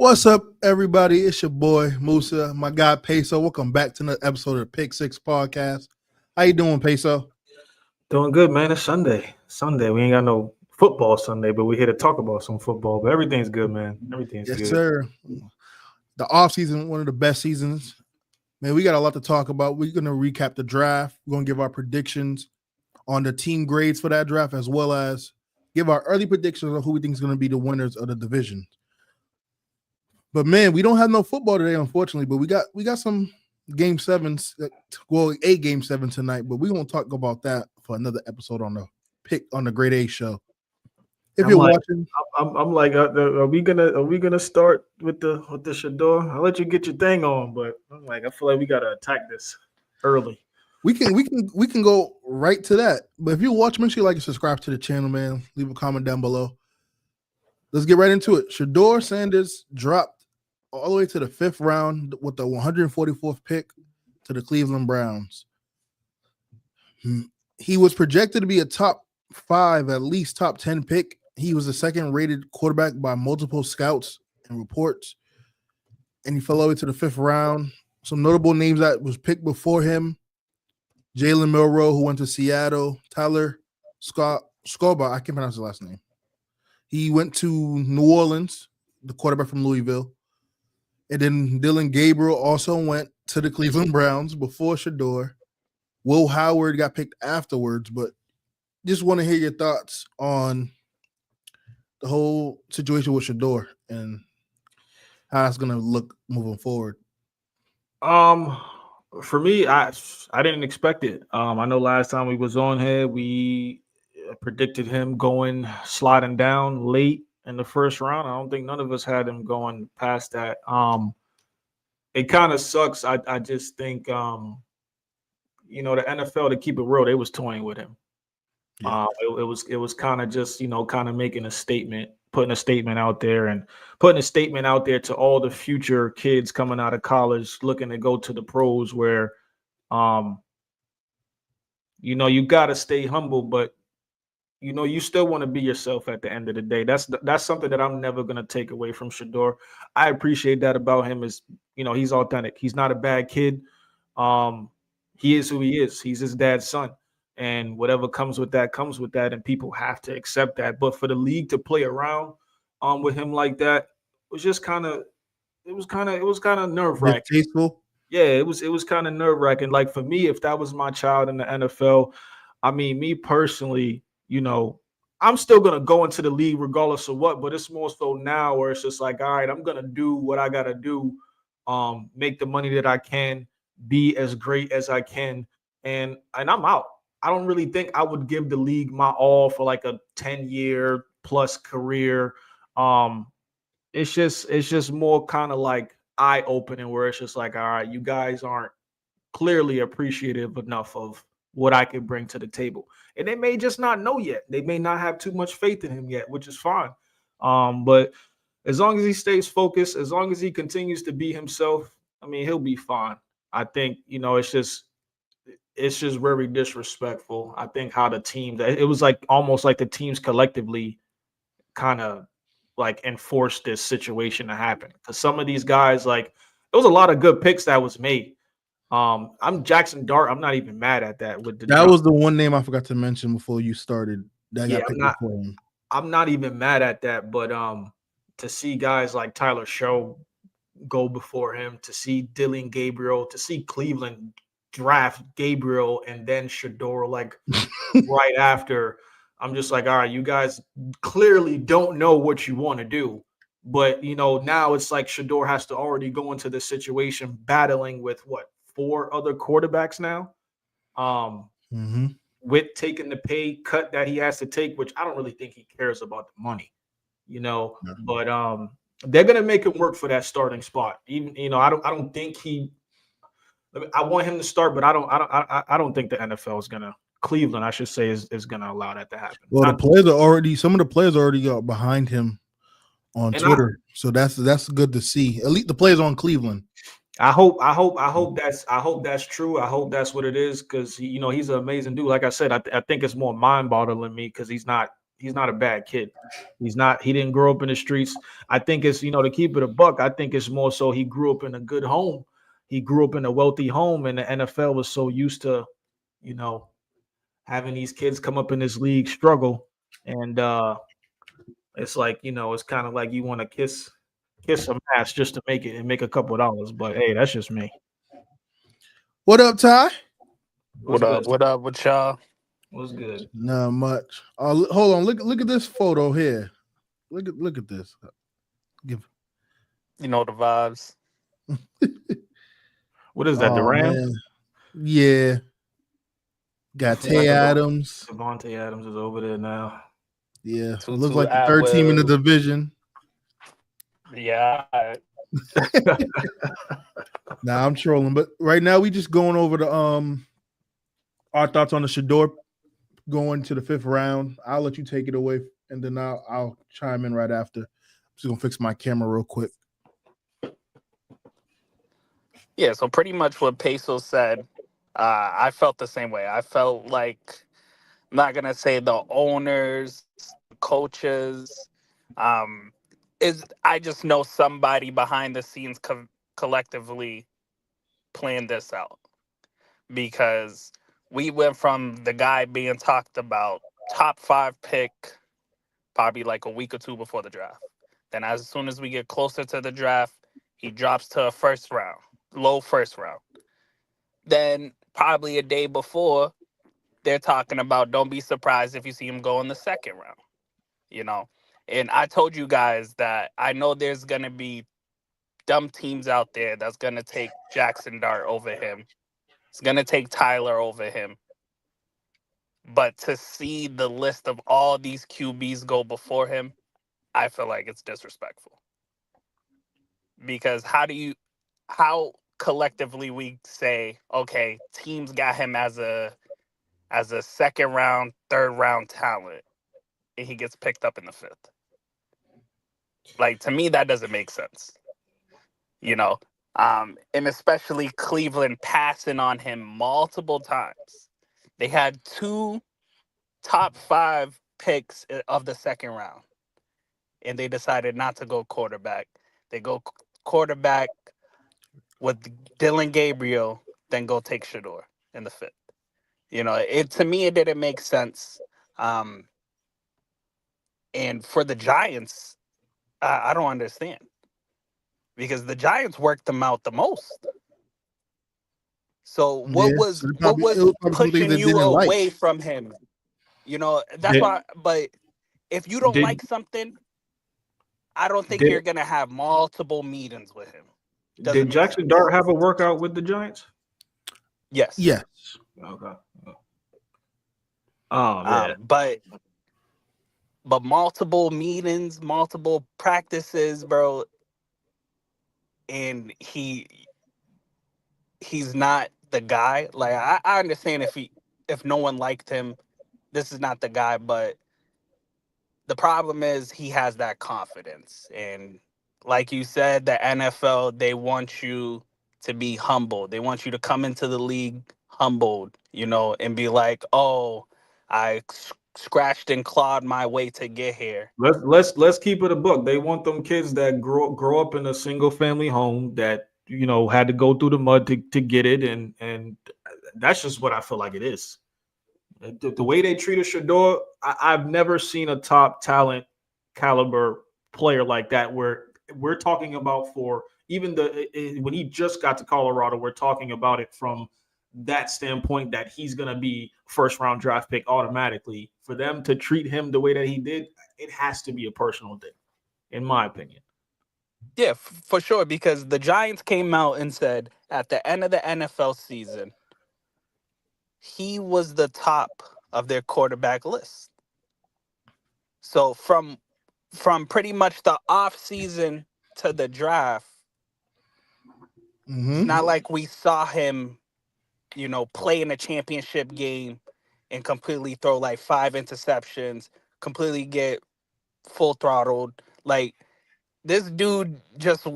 What's up, everybody? It's your boy Musa, my guy Peso. Welcome back to another episode of the Pick Six Podcast. How you doing, Peso? Doing good, man. It's Sunday. Sunday. We ain't got no football Sunday, but we're here to talk about some football. But everything's good, man. Everything's Yes, good. sir. The off season, one of the best seasons. Man, we got a lot to talk about. We're gonna recap the draft. We're gonna give our predictions on the team grades for that draft, as well as give our early predictions on who we think is gonna be the winners of the division. But man, we don't have no football today, unfortunately. But we got some game sevens. Well, a game seven tonight. But we're gonna talk about that for another episode on the Grade A show. If I'm you're like, watching, I'm like, are we gonna start with the Shedeur? I'll let you get your thing on, but I'm like, I feel like we gotta attack this early. we can go right to that. But if you watch, make sure you like and subscribe to the channel, man. Leave a comment down below. Let's get right into it. Shedeur Sanders dropped all the way to the 5th round with the 144th pick to the Cleveland Browns. He was projected to be a top 5, at least top 10 pick. He was the second rated quarterback by multiple scouts and reports. And he fell all the way to the 5th round. Some notable names that was picked before him: Jalen Milroe, who went to Seattle; Tyler Scoba, I can't pronounce his last name. He went to New Orleans, the quarterback from Louisville. And then Dylan Gabriel also went to the Cleveland Browns before Shedeur. Will Howard got picked afterwards, but just want to hear your thoughts on the whole situation with Shedeur and how it's going to look moving forward. For me, I didn't expect it. I know last time we was on here, we predicted him sliding down late in the first round. I don't think none of us had him going past that. It kind of sucks. I just think the NFL, to keep it real, they was toying with him. Yeah. It was kind of just kind of making a statement, putting a statement out there, and putting a statement out there to all the future kids coming out of college looking to go to the pros, where you got to stay humble, but you still want to be yourself at the end of the day. That's something that I'm never going to take away from Shedeur. I appreciate that about him, is, he's authentic. He's not a bad kid. He is who he is. He's his dad's son. And whatever comes with that, and people have to accept that. But for the league to play around with him like that was just kind of nerve-wracking. Distasteful. Yeah, it was kind of nerve-wracking. Like, for me, if that was my child in the NFL, I mean, me personally, I'm still going to go into the league regardless of what, but it's more so now where it's just like, all right, I'm going to do what I got to do, make the money that I can, be as great as I can, and I'm out. I don't really think I would give the league my all for like a 10-year plus career. It's just more kind of like eye-opening, where it's just like, all right, you guys aren't clearly appreciative enough of what I could bring to the table. And they may just not know yet. They may not have too much faith in him yet, which is fine. But as long as he stays focused, as long as he continues to be himself, I mean, he'll be fine. I think, it's just very disrespectful. I think how the team, it was like almost like the teams collectively kind of like enforced this situation to happen. Because some of these guys, like, there was a lot of good picks that was made. I'm Jackson Dart. I'm not even mad at that. That was the one name I forgot to mention before you started. I'm not even mad at that. But to see guys like Tyler Show go before him, to see Dylan Gabriel, to see Cleveland draft Gabriel and then Shedeur like right after, I'm just like, all right, you guys clearly don't know what you want to do. But now it's like Shedeur has to already go into this situation battling with 4 other quarterbacks now, with taking the pay cut that he has to take, which I don't really think he cares about the money, No. But they're gonna make him work for that starting spot. Even I don't think I want him to start, but I don't think the NFL is gonna, Cleveland, I should say, is gonna allow that to happen. Well, some of the players already got behind him on Twitter, so that's good to see. At least the players on Cleveland. I hope that's true. I hope that's what it is, because he's an amazing dude. Like I said, I think it's more mind-boggling me because he's not not a bad kid. He didn't grow up in the streets. I think it's, to keep it a buck, I think it's more so he grew up in a good home. He grew up in a wealthy home, and the NFL was so used to, you know, having these kids come up in this league struggle. And it's like, it's kind of like you want to kiss some ass just to make it and make a couple of dollars. But hey, that's just me. What up, Ty? What's What up? good? What up with y'all? What's good? Not much. Hold on. Look at this photo here. Look at this. Give. You know the vibes. What is that? The Rams? Man. Yeah. Got Tay Adams. Devontae Adams is over there now. Yeah. Tutu Looks like the third team in the division. Yeah. Nah, I'm trolling. But right now we just going over the our thoughts on the Shedeur going to the 5th round. I'll let you take it away, and then I'll chime in right after. I'm just gonna fix my camera real quick. Yeah, so pretty much what Peso said, I felt the same way. I felt like, I'm not going to say the owners, coaches, I just know somebody behind the scenes collectively planned this out. Because we went from the guy being talked about, top 5 pick, probably like a week or 2 before the draft. Then as soon as we get closer to the draft, he drops to a first round. Low first round. Then probably a day before, they're talking about don't be surprised if you see him go in the 2nd round, And I told you guys that I know there's going to be dumb teams out there that's going to take Jackson Dart over him. It's going to take Tyler over him. But to see the list of all these QBs go before him, I feel like it's disrespectful. Because how collectively we say, okay, teams got him as a 2nd round, 3rd round talent, and he gets picked up in the 5th. Like, to me, that doesn't make sense. And especially Cleveland passing on him multiple times. They had 2 top 5 picks of the 2nd round, and they decided not to go quarterback. They go quarterback with Dylan Gabriel, then go take Shedeur in the 5th. To me, it didn't make sense. And for the Giants, I don't understand. Because the Giants worked them out the most. So what was pushing you away from him? That's why. But if you don't like something, I don't think you're gonna have multiple meetings with him. Did Jackson Dart have a workout with the Giants? Yes. Yes. Okay. Oh man. But multiple meetings, multiple practices, bro. And he's not the guy. Like I understand if no one liked him, this is not the guy. But the problem is he has that confidence, and like you said, the NFL, they want you to be humble. They want you to come into the league humbled, and be like, oh, I scratched and clawed my way to get here. Let's keep it a book. They want them kids that grow up in a single family home that had to go through the mud to get it, and that's just what I feel like it is. The way they treated Shedeur, I've never seen a top talent caliber player like that. Where we're talking about for even when he just got to Colorado, we're talking about it from that standpoint that he's going to be 1st round draft pick automatically. For them to treat him the way that he did, it has to be a personal thing, in my opinion. Yeah, for sure, because the Giants came out and said at the end of the NFL season, he was the top of their quarterback list. So from pretty much the off season to the draft, it's not like we saw him, play in a championship game and completely throw like 5 interceptions, completely get full throttled. Like, this dude just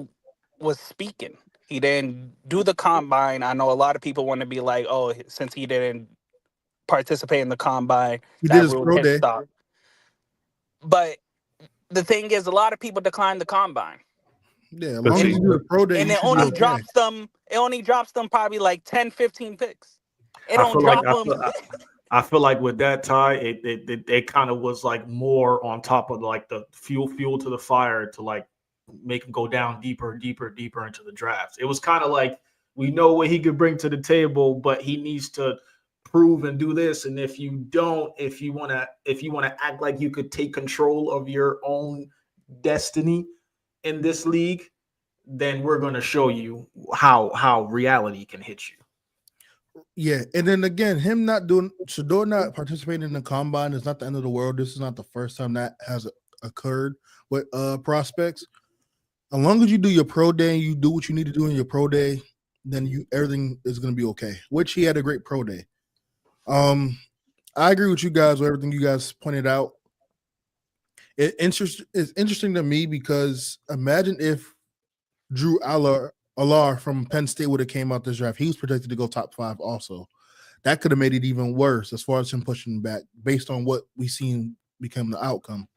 was speaking. He didn't do the combine. I know a lot of people want to be like, oh, since he didn't participate in the combine, He that did his ruined pro his day. stock. But the thing is, a lot of people decline the combine. Yeah, as But long as see, you do the pro day, And you it should be only okay. drops them. It only drops them probably like 10, 15 picks. It I don't feel like drop them. I feel like with that tie, it kind of was like more on top of like the fuel to the fire to like make him go down deeper and deeper and deeper into the draft. It was kind of like we know what he could bring to the table, but he needs to prove and do this. And if you don't, if you want to act like you could take control of your own destiny in this league, then we're going to show you how reality can hit you. Yeah, and then again, Shedeur not participating in the combine is not the end of the world. This is not the first time that has occurred with prospects. As long as you do your pro day, you do what you need to do in your pro day, then everything is going to be okay. Which he had a great pro day. I agree with you guys with everything you guys pointed out. It's interesting to me because imagine if Drew Allar from Penn State would have came out this draft. He was projected to go top 5 also. That could have made it even worse as far as him pushing back based on what we seen become the outcome.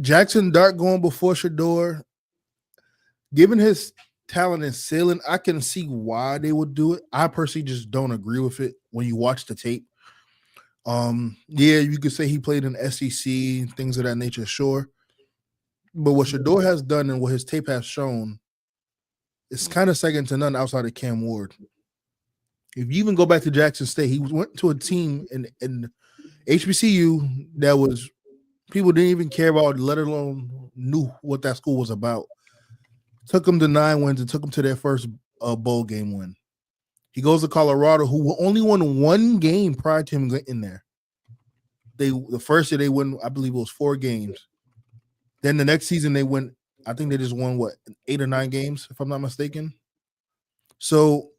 Jackson Dart going before Shedeur, given his talent and ceiling, I can see why they would do it. I personally just don't agree with it when you watch the tape. Yeah, you could say he played in SEC, things of that nature, sure. But what Shedeur has done and what his tape has shown, it's kind of second to none outside of Cam Ward. If you even go back to Jackson State, he went to a team in HBCU that was people didn't even care about, let alone knew what that school was about. Took them to 9 wins and took them to their first bowl game win. He goes to Colorado, who only won 1 game prior to him getting there. The first year they won, I believe it was 4 games. Then the next season they went, I think they just won 8 or 9 games, if I'm not mistaken. So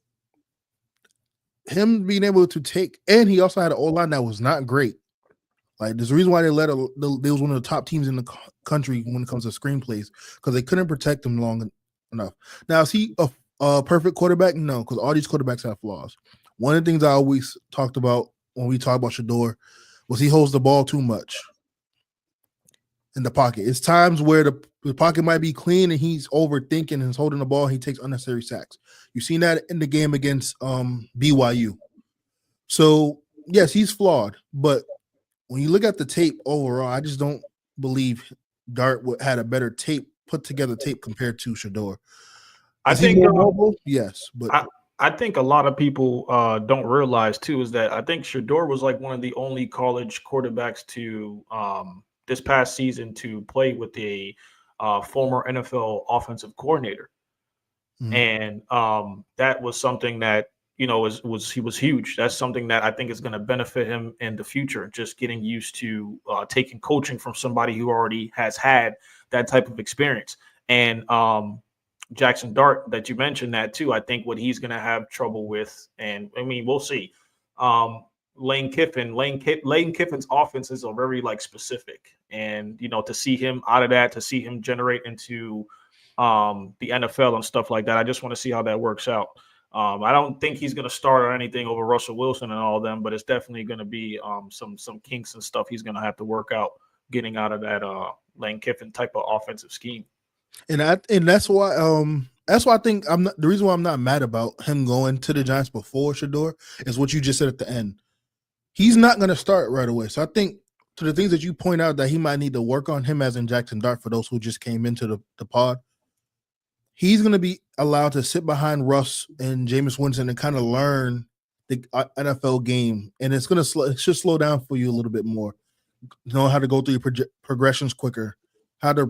him being able to take, and he also had an O-line that was not great. Like there's a reason why they was one of the top teams in the country when it comes to screenplays because they couldn't protect him long enough. Now is he a perfect quarterback? No, because all these quarterbacks have flaws. One of the things I always talked about when we talk about Shedeur was he holds the ball too much in the pocket. It's times where the pocket might be clean and he's overthinking and he's holding the ball. He takes unnecessary sacks. You've seen that in the game against BYU. So yes, he's flawed, but when you look at the tape overall, I just don't believe Dart had a better put together tape compared to Shedeur. I think more mobile? Yes, but I think a lot of people don't realize too is that I think Shedeur was like one of the only college quarterbacks to this past season to play with a former NFL offensive coordinator, and that was something that he was huge. That's something that I think is going to benefit him in the future. Just getting used to taking coaching from somebody who already has had that type of experience. And Jackson Dart, that you mentioned that too. I think what he's going to have trouble with, and I mean, we'll see. Lane Kiffin's offenses are very like specific, and to see him out of that, to see him generate into the NFL and stuff like that. I just want to see how that works out. I don't think he's going to start or anything over Russell Wilson and all of them, but it's definitely going to be some kinks and stuff he's going to have to work out getting out of that Lane Kiffin type of offensive scheme. And that's why I think the reason why I'm not mad about him going to the Giants before Shedeur is what you just said at the end. He's not going to start right away. So I think to the things that you point out that he might need to work on, him as in Jackson Dart, for those who just came into the pod, he's going to be allowed to sit behind Russ and Jameis Winston and kind of learn the NFL game. And it should slow down for you a little bit more. Know how to go through your progressions quicker, how to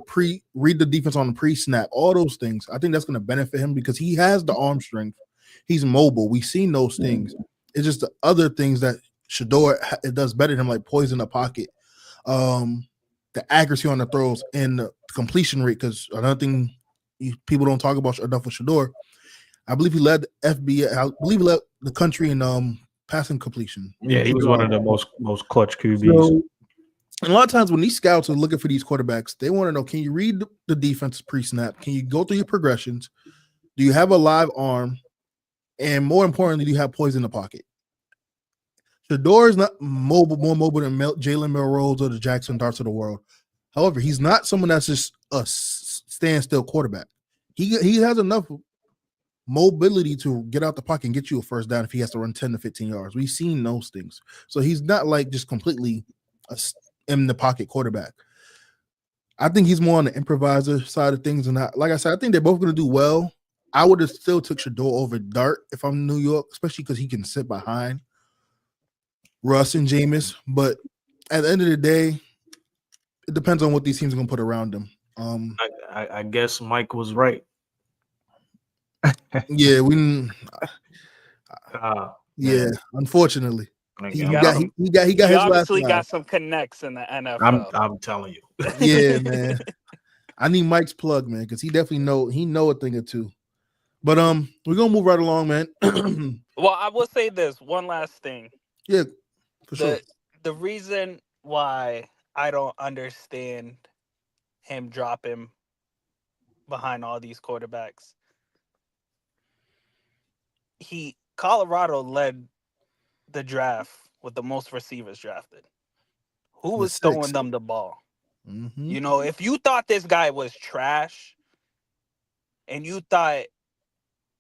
read the defense on the pre-snap, all those things. I think that's going to benefit him because he has the arm strength. He's mobile. We've seen those things. It's just the other things that Shedeur it does better than him, like poise in the pocket, the accuracy on the throws, and the completion rate. Because another thing people don't talk about enough with Shedeur, I believe he led FBS. I believe he led the country in passing completion. Yeah, he was one of the most clutch QBs. So, and a lot of times when these scouts are looking for these quarterbacks, they want to know, can you read the defense pre-snap? Can you go through your progressions? Do you have a live arm? And more importantly, do you have poise in the pocket? Shedeur is not more mobile than Jalen Milroe or the Jackson Darts of the world. However, he's not someone that's just a standstill quarterback. He has enough mobility to get out the pocket and get you a first down if he has to run 10 to 15 yards. We've seen those things. So he's not like just completely in the pocket quarterback. I think he's more on the improviser side of things. And like I said, I think they're both going to do well. I would have still took Shedeur over Dart if I'm in New York, especially because he can sit behind Russ and Jameis. But at the end of the day, it depends on what these teams are going to put around them. I guess Mike was right. Yeah, unfortunately. He got his obviously last got some connects in the NFL. I'm telling you. Yeah, man. I need Mike's plug, man, because he definitely know a thing or two. But we're gonna move right along, man. Well, I will say this one last thing. Yeah, for sure. The reason why I don't understand him dropping behind all these quarterbacks. Colorado led the draft with the most receivers drafted. Who was throwing them the ball? Mm-hmm. You know, if you thought this guy was trash and you thought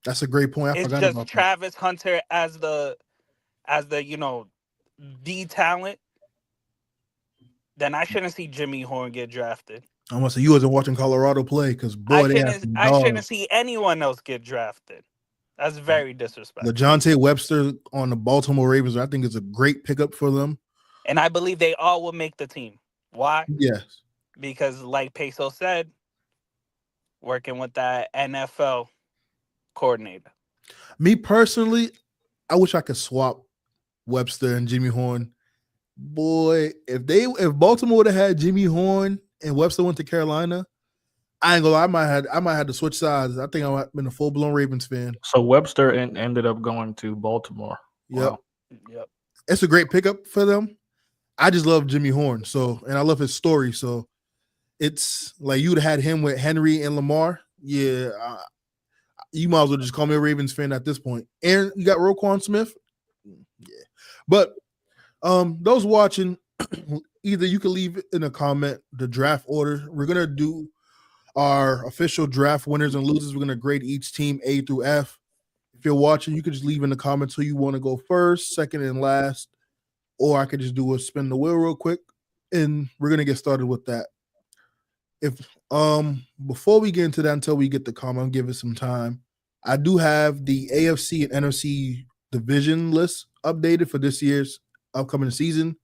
that's a great point. I forgot about Travis Hunter as the D talent, then I shouldn't see Jimmy Horn get drafted. I must say you wasn't watching Colorado play because I shouldn't see anyone else get drafted. That's very disrespectful. LeJohntay Webster on the Baltimore Ravens, I think, is a great pickup for them. And I believe they all will make the team. Why? Yes. Because like Peso said, working with that NFL coordinator. Me personally, I wish I could swap Webster and Jimmy Horn. Boy, if Baltimore would have had Jimmy Horn and Webster went to Carolina, I ain't gonna lie, I might have to switch sides. I think I might have been a full-blown Ravens fan. So Webster ended up going to Baltimore. Yep. Wow. Yep. It's a great pickup for them. I just love Jimmy Horn, and I love his story. So it's like you would have had him with Henry and Lamar. Yeah, you might as well just call me a Ravens fan at this point. And you got Roquan Smith. Yeah. But those watching, either you can leave in a comment the draft order. We're going to do our official draft winners and losers. We're going to grade each team A through F. If you're watching, you can just leave in the comments who you want to go first, second, and last. Or I could just do a spin the wheel real quick, and we're going to get started with that. If before we get into that, until we get the comment, give it some time. I do have the AFC and NFC division list updated for this year's upcoming season,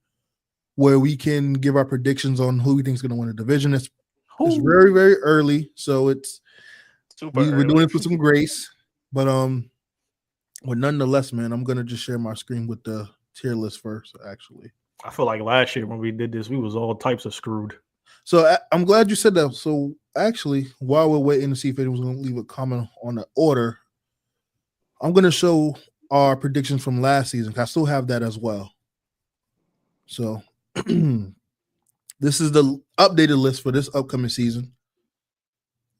where we can give our predictions on who we think is going to win the division. It's very, very early, so it's we're doing it for some grace. But nonetheless, man, I'm going to just share my screen with the tier list first. Actually, I feel like last year when we did this, we was all types of screwed. So I'm glad you said that. So actually, while we're waiting to see if anyone's going to leave a comment on the order, I'm going to show our predictions from last season. I still have that as well. So this is the updated list for this upcoming season.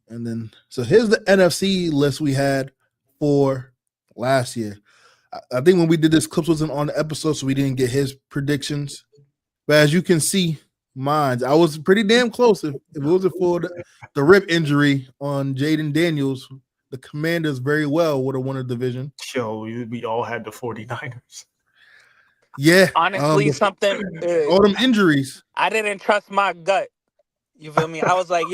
And then, so here's the NFC list we had for last year. I think when we did this, Clips wasn't on the episode, so we didn't get his predictions. But as you can see, mine, I was pretty damn close. If it wasn't for the rib injury on Jaden Daniels, the Commanders very well would have won a division. Yo, we all had the 49ers. Yeah. Honestly, all them injuries. I didn't trust my gut. You feel me? I was like,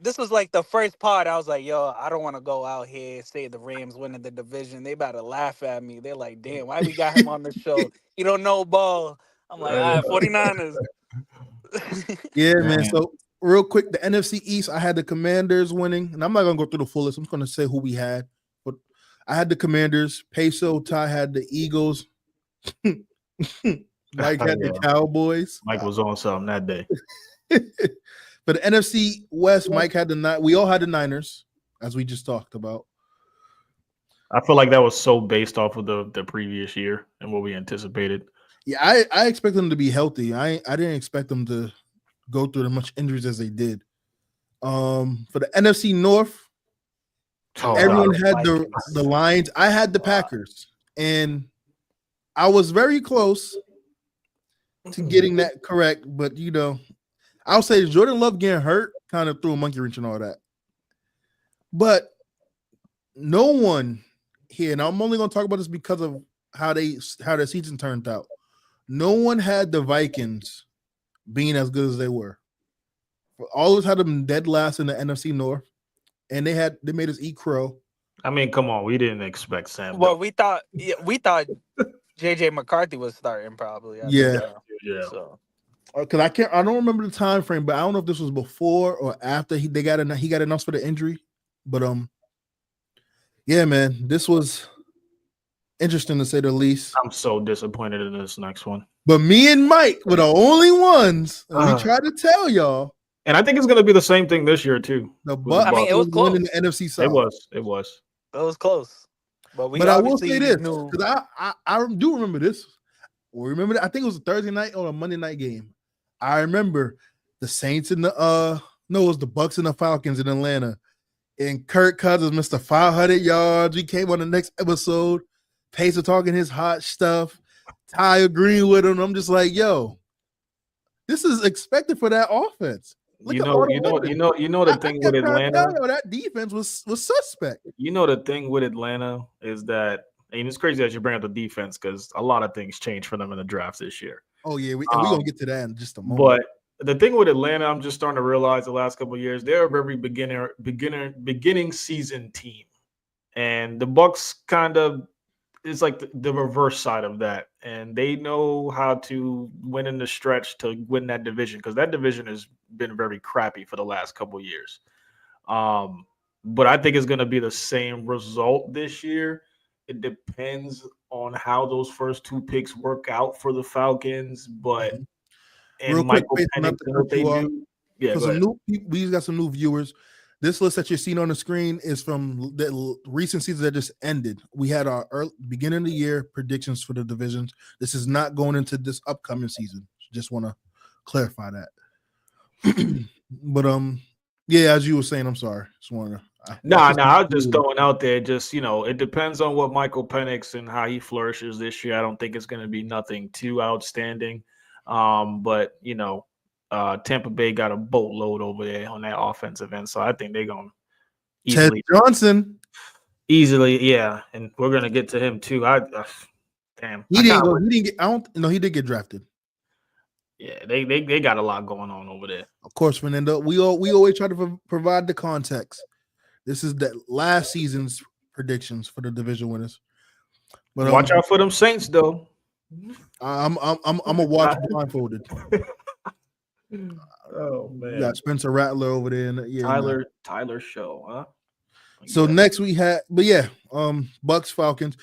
this was like the first part. I was like, yo, I don't want to go out here and say the Rams winning the division. They about to laugh at me. They're like, damn, why we got him on the show? He don't know ball. I'm like, all right, 49ers. Yeah, man. So real quick, the NFC East, I had the Commanders winning, and I'm not gonna go through the full list. I'm just gonna say who we had. But I had the Commanders. Peso Ty had the Eagles. Mike had the Cowboys. Mike was on something that day. For the NFC West, Mike had we all had the Niners, as we just talked about. I feel like that was so based off of the previous year and what we anticipated. Yeah, I expect them to be healthy. I didn't expect them to go through as much injuries as they did. For the NFC North, everyone had the Lions. I had the Packers, and I was very close to getting that correct, but I'll say Jordan Love getting hurt kind of threw a monkey wrench and all that. But no one here, and I'm only going to talk about this because of how their season turned out. No one had the Vikings being as good as they were. Always had them dead last in the NFC North, and they made us eat crow. I mean, come on, we didn't expect Sam. Well, we thought JJ McCarthy was starting probably. Yeah. So Because I don't remember the time frame, but I don't know if this was before or after he got announced for the injury. But yeah, man, this was interesting to say the least. I'm so disappointed in this next one. But me and Mike were the only ones. We tried to tell y'all. And I think it's going to be the same thing this year too. The Bucs it was close in the NFC South. It was close. But I will say this because I do remember this. Remember that? I think it was a Thursday night or a Monday night game. I remember the Saints and it was the Bucs and the Falcons in Atlanta. And Kirk Cousins missed 500 yards. We came on the next episode. Pacer talking his hot stuff. Ty agreeing with him. I'm just like, yo, this is expected for that offense. You know the thing with Atlanta. That defense was suspect. You know the thing with Atlanta is that, and it's crazy that you bring up the defense because a lot of things changed for them in the draft this year. Oh yeah, we're gonna get to that in just a moment. But the thing with Atlanta, I'm just starting to realize the last couple of years they're a very beginning season team, and the Bucs kind of is like the reverse side of that, and they know how to win in the stretch to win that division because that division has been very crappy for the last couple of years. But I think it's going to be the same result this year. It depends on how those first two picks work out for the Falcons, but and real Michael quick, Penix and what they do. Yeah, we got some new viewers. This list that you're seeing on the screen is from the recent season that just ended. We had our beginning of the year predictions for the divisions. This is not going into this upcoming season. Just want to clarify that. But yeah, as you were saying, I'm sorry. Just wanted to. I was just throwing out there. Just it depends on what Michael Penix and how he flourishes this year. I don't think it's going to be nothing too outstanding. But Tampa Bay got a boatload over there on that offensive end, so I think they're going to Ted Johnson easily, yeah, and we're going to get to him too. He did get drafted. Yeah, they got a lot going on over there. Of course, Fernando. We always try to provide the context. This is the last season's predictions for the division winners. But watch out for them Saints, though. I'm a watch blindfolded. Oh man, you got Spencer Rattler over there. Tyler Show, huh? So next we had, Bucs Falcons.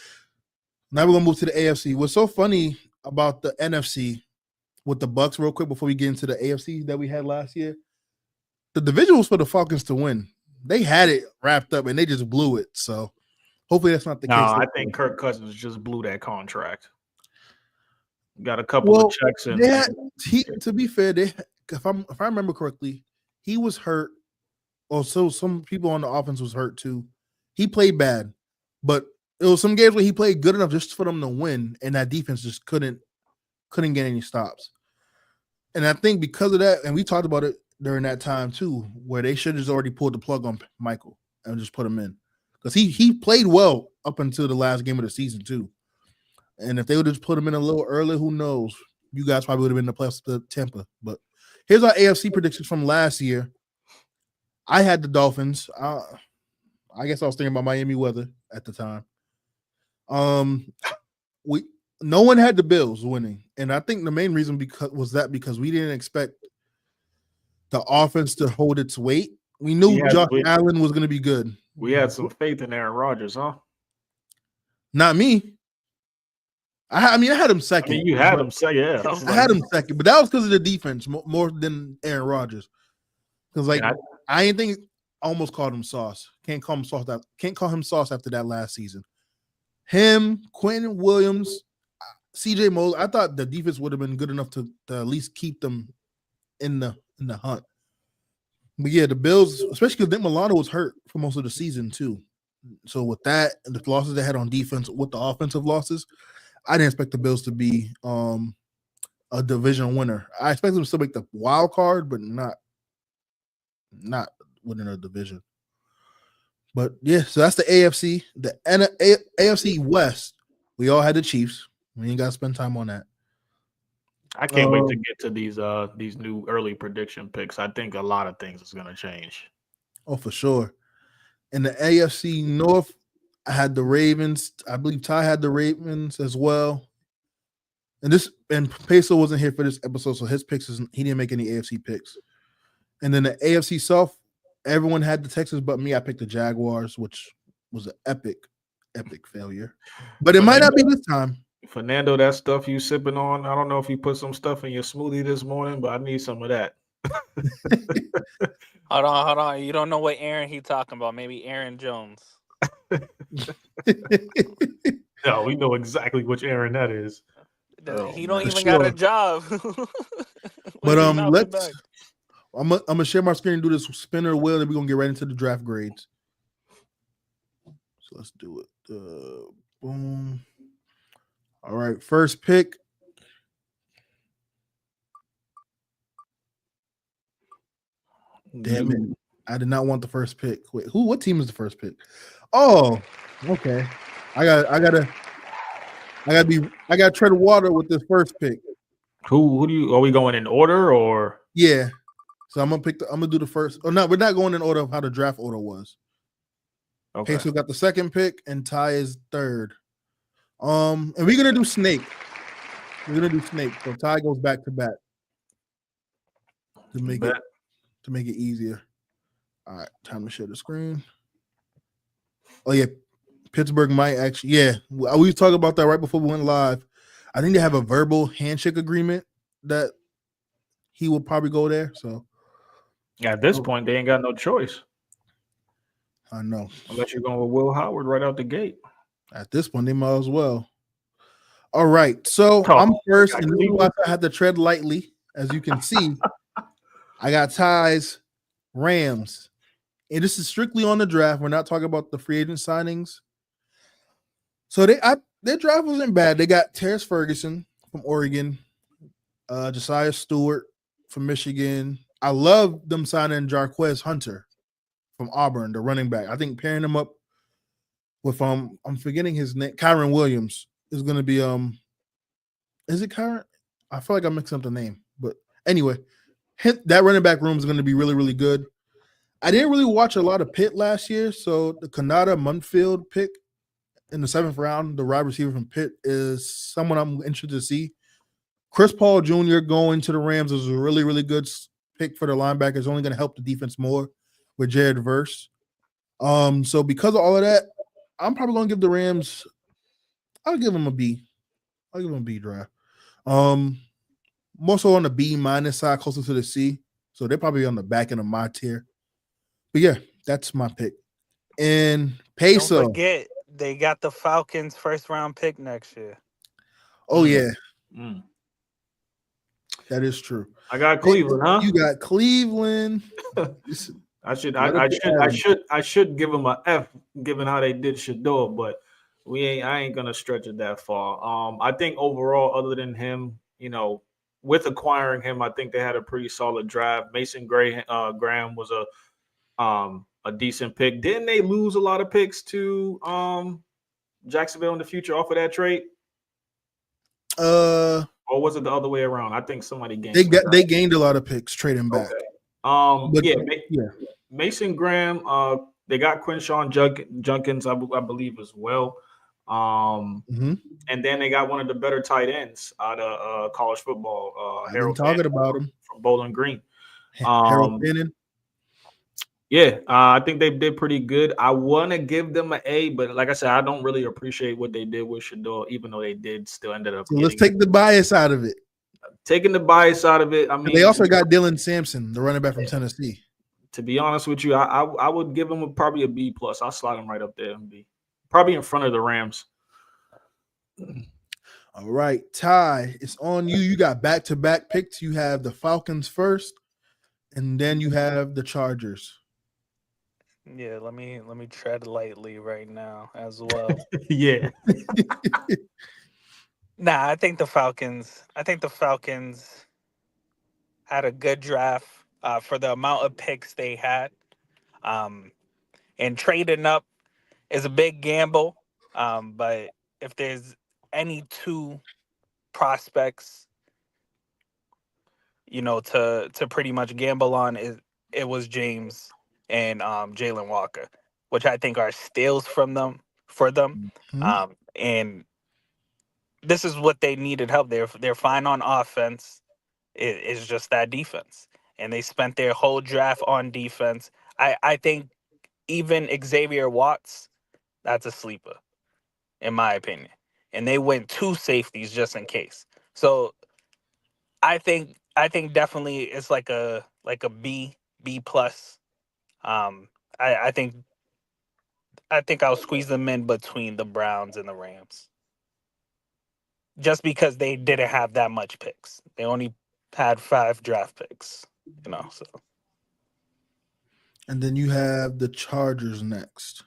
Now we're gonna move to the AFC. What's so funny about the NFC with the Bucs, real quick, before we get into the AFC that we had last year? The division was for the Falcons to win. They had it wrapped up and they just blew it. So hopefully that's not the case. I think Kirk Cousins just blew that contract. Got a couple of checks in. To be fair, if I remember correctly, he was hurt. Also, some people on the offense was hurt too. He played bad, but it was some games where he played good enough just for them to win, and that defense just couldn't get any stops. And I think because of that, and we talked about it during that time too, where they should have just already pulled the plug on Michael and just put him in, because he played well up until the last game of the season too. And if they would have just put him in a little early, who knows? You guys probably would have been the playoffs to Tampa. But here's our AFC predictions from last year. I had the Dolphins. I guess I was thinking about Miami weather at the time. No one had the Bills winning, and I think the main reason because we didn't expect the offense to hold its weight. We knew Josh Allen was going to be good. We had some faith in Aaron Rodgers, huh? Not me. I had him second. I mean, you had him second, yeah. I had him second, but that was because of the defense more than Aaron Rodgers. Because I ain't think almost called him Sauce. Can't call him Sauce after that last season. Him, Quentin Williams, CJ Mosley. I thought the defense would have been good enough to at least keep them in the hunt. But yeah, the Bills, especially because Nick Milano was hurt for most of the season too. So with that and the losses they had on defense with the offensive losses, I didn't expect the Bills to be a division winner. I expect them to still make the wild card, but not winning a division. But yeah, so that's the AFC. The AFC West, we all had the Chiefs. We ain't got to spend time on that. I can't wait to get to these new early prediction picks. I think a lot of things is going to change. Oh, for sure. In the AFC North, I had the Ravens. I believe Ty had the Ravens as well. And Peso wasn't here for this episode, so his picks he didn't make any AFC picks. And then the AFC South, everyone had the Texans but me. I picked the Jaguars, which was an epic failure. But it might not be this time. Fernando, that stuff you sipping on, I don't know if you put some stuff in your smoothie this morning, but I need some of that. Hold on. You don't know what Aaron he talking about. Maybe Aaron Jones. No, we know exactly which Aaron that is. He don't even got a job. But I'm gonna share my screen and do this spinner wheel, and we're gonna get right into the draft grades. So let's do it. Boom. All right, first pick. Damn it. I did not want the first pick. Wait, what team is the first pick? Oh, okay. I gotta tread water with this first pick. Who do you are we going in order or? Yeah. So I'm gonna do the first. Oh no, we're not going in order of how the draft order was. Okay. So we got the second pick and Ty is third. And we're gonna do snake. So Ty goes back to back to make it easier. All right, time to share the screen. Oh yeah, Pittsburgh might actually. Yeah, we was talking about that right before we went live. I think they have a verbal handshake agreement that he will probably go there. So at this point, they ain't got no choice. I know. Unless you're going with Will Howard right out the gate. At this point, they might as well. All right, so I'm first, and I had to tread lightly, as you can see. I got Ty's Rams, and this is strictly on the draft. We're not talking about the free agent signings. So their draft wasn't bad. They got Terrence Ferguson from Oregon, Josiah Stewart from Michigan. I love them signing Jarquez Hunter from Auburn, the running back. I think pairing him up with I'm forgetting his name, Kyron Williams is going to be is it Kyron? I feel like I'm mixing up the name, but anyway, that running back room is going to be really, really good. I didn't really watch a lot of Pitt last year, so the Kanata Munfield pick in the 7th round, the wide receiver from Pitt, is someone I'm interested to see. Chris Paul Jr. going to the Rams is a really, really good pick for the linebackers. Only going to help the defense more with Jared Verse. So because of all of that, I'm probably going to give the Rams. I'll give them a B. I'll give them a B draft. More so on the B minus side, closer to the C. So they're probably on the back end of my tier. But yeah, that's my pick. And Peso. Don't forget, they got the Falcons' first round pick next year. Oh yeah. That is true. I got Cleveland, huh? You got Cleveland. I should give them a F given how they did Shedeur, but I ain't gonna stretch it that far. I think overall, other than him, with acquiring him, I think they had a pretty solid draft. Mason Graham was a decent pick. Didn't they lose a lot of picks to Jacksonville in the future off of that trade? Or was it the other way around? I think somebody gained. They gained a lot of picks trading back. Okay. Mason Graham. They got Quinshawn Junkins, I believe, as well. And then they got one of the better tight ends out of college football. Harold talking about him from Bowling Green. Harold Pennon. Yeah, I think they did pretty good. I want to give them an A, but like I said, I don't really appreciate what they did with Shedeur, even though they did still ended up. So let's take the bias out of it. Taking the bias out of it, I mean, they also got Dylan Sampson, the running back from Tennessee. To be honest with you, I would give him probably a B plus. I'll slide him right up there and B, probably in front of the Rams. All right, Ty, it's on you. You got back-to-back picks. You have the Falcons first, and then you have the Chargers. Yeah, let me tread lightly right now as well. Yeah. Nah, I think the Falcons. I think the Falcons had a good draft for the amount of picks they had. Um, and trading up is a big gamble. But if there's any two prospects, to pretty much gamble on, it was James and Jalen Walker, which I think are steals for them. Mhm. And this is what they needed help. They're fine on offense. It's just that defense, and they spent their whole draft on defense. I think even Xavier Watts, that's a sleeper in my opinion, and they went two safeties just in case. So I think definitely it's like a B plus. Um, I think I'll squeeze them in between the Browns and the Rams, just because they didn't have that much picks. They only had 5 draft picks. So And then you have the Chargers next.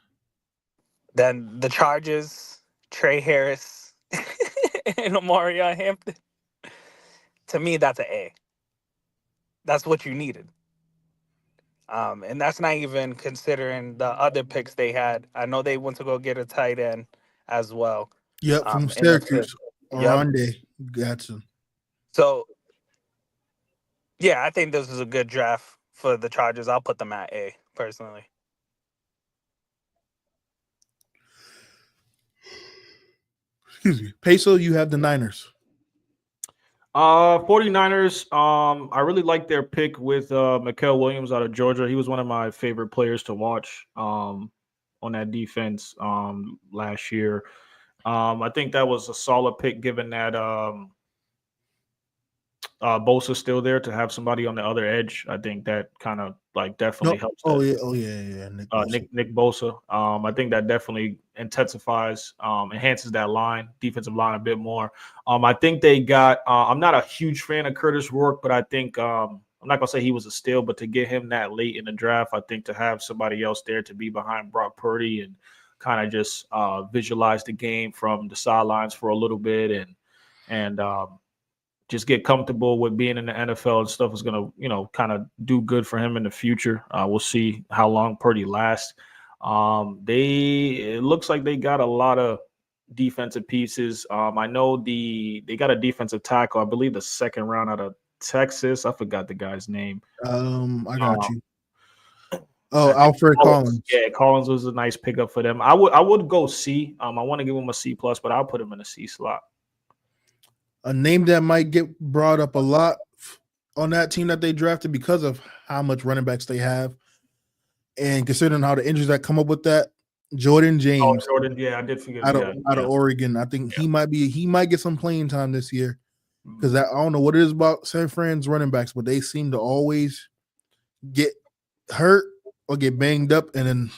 then the Chargers, Trey Harris, and Omarion Hampton. To me, that's an A. That's what you needed. And that's not even considering the other picks they had. I know they went to go get a tight end as well. Yep, from In the fifth. Syracuse. Yep. Oronde Gatson. So yeah, I think this is a good draft for the Chargers. I'll put them at A personally. Excuse me. Peso, you have the Niners. 49ers, I really like their pick with Mikael Williams out of Georgia. He was one of my favorite players to watch on that defense last year. I think that was a solid pick given that Bosa's still there to have somebody on the other edge. I think that kind of definitely No. helps. Oh yeah. Nick Bosa. Nick Bosa. I think that definitely intensifies, enhances that defensive line a bit more. I think they got. I'm not a huge fan of Curtis Rourke, but I think I'm not gonna say he was a steal, but to get him that late in the draft, I think to have somebody else there to be behind Brock Purdy and kind of just visualize the game from the sidelines for a little bit and just get comfortable with being in the NFL and stuff is going to, kind of do good for him in the future. We'll see how long Purdy lasts. It looks like they got a lot of defensive pieces. I know they got a defensive tackle, I believe the second round out of Texas. I forgot the guy's name. I got you. Oh, Alfred Collins. Yeah, Collins was a nice pickup for them. I would go C. I want to give him a C plus, but I'll put him in a C slot. A name that might get brought up a lot on that team that they drafted because of how much running backs they have, and considering how the injuries that come up with that, Jordan James. Oh, Jordan, yeah, I did forget. Out of Oregon. I think he might get some playing time this year because I don't know what it is about San Fran's running backs, but they seem to always get hurt or get banged up, and then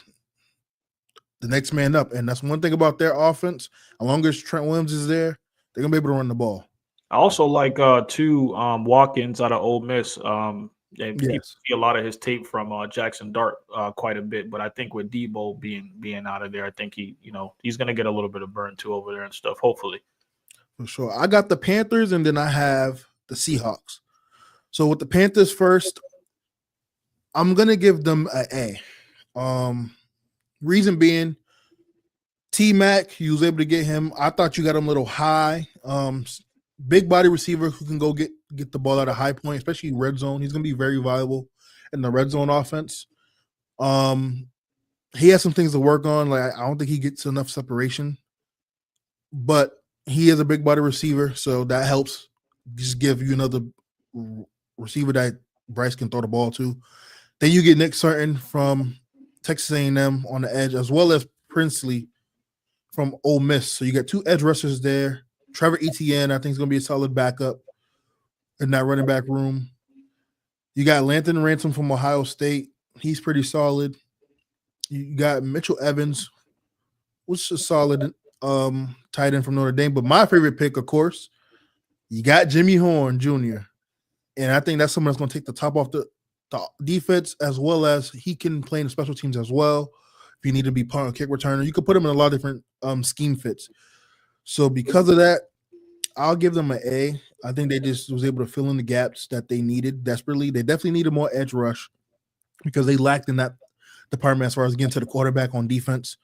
the next man up. And that's one thing about their offense. As long as Trent Williams is there, they're gonna be able to run the ball. I also like two Watkins out of Ole Miss. People see a lot of his tape from Jackson Dart quite a bit, but I think with Debo being out of there, I think he's going to get a little bit of burn too over there and stuff. Hopefully, for sure. I got the Panthers, and then I have the Seahawks. So with the Panthers first, I'm gonna give them an A. Reason being, T-Mac, you was able to get him. I thought you got him a little high. Big body receiver who can go get the ball at a high point, especially red zone. He's going to be very valuable in the red zone offense. He has some things to work on. Like I don't think he gets enough separation, but he is a big body receiver, so that helps. Just give you another receiver that Bryce can throw the ball to. Then you get Nick Sutton from Texas A&M on the edge, as well as Princely from Ole Miss. So you got two edge rushers there. Trevor Etienne, I think, is going to be a solid backup in that running back room. You got Lantern Ransom from Ohio State. He's pretty solid. You got Mitchell Evans, which is solid tight end from Notre Dame. But my favorite pick, of course, you got Jimmy Horn Jr. And I think that's someone that's going to take the top off the defense, as well as he can play in the special teams as well. If you need to be punt or kick returner, you could put him in a lot of different scheme fits. So because of that, I'll give them an A. I think they just was able to fill in the gaps that they needed desperately. They definitely needed more edge rush because they lacked in that department as far as getting to the quarterback on defense.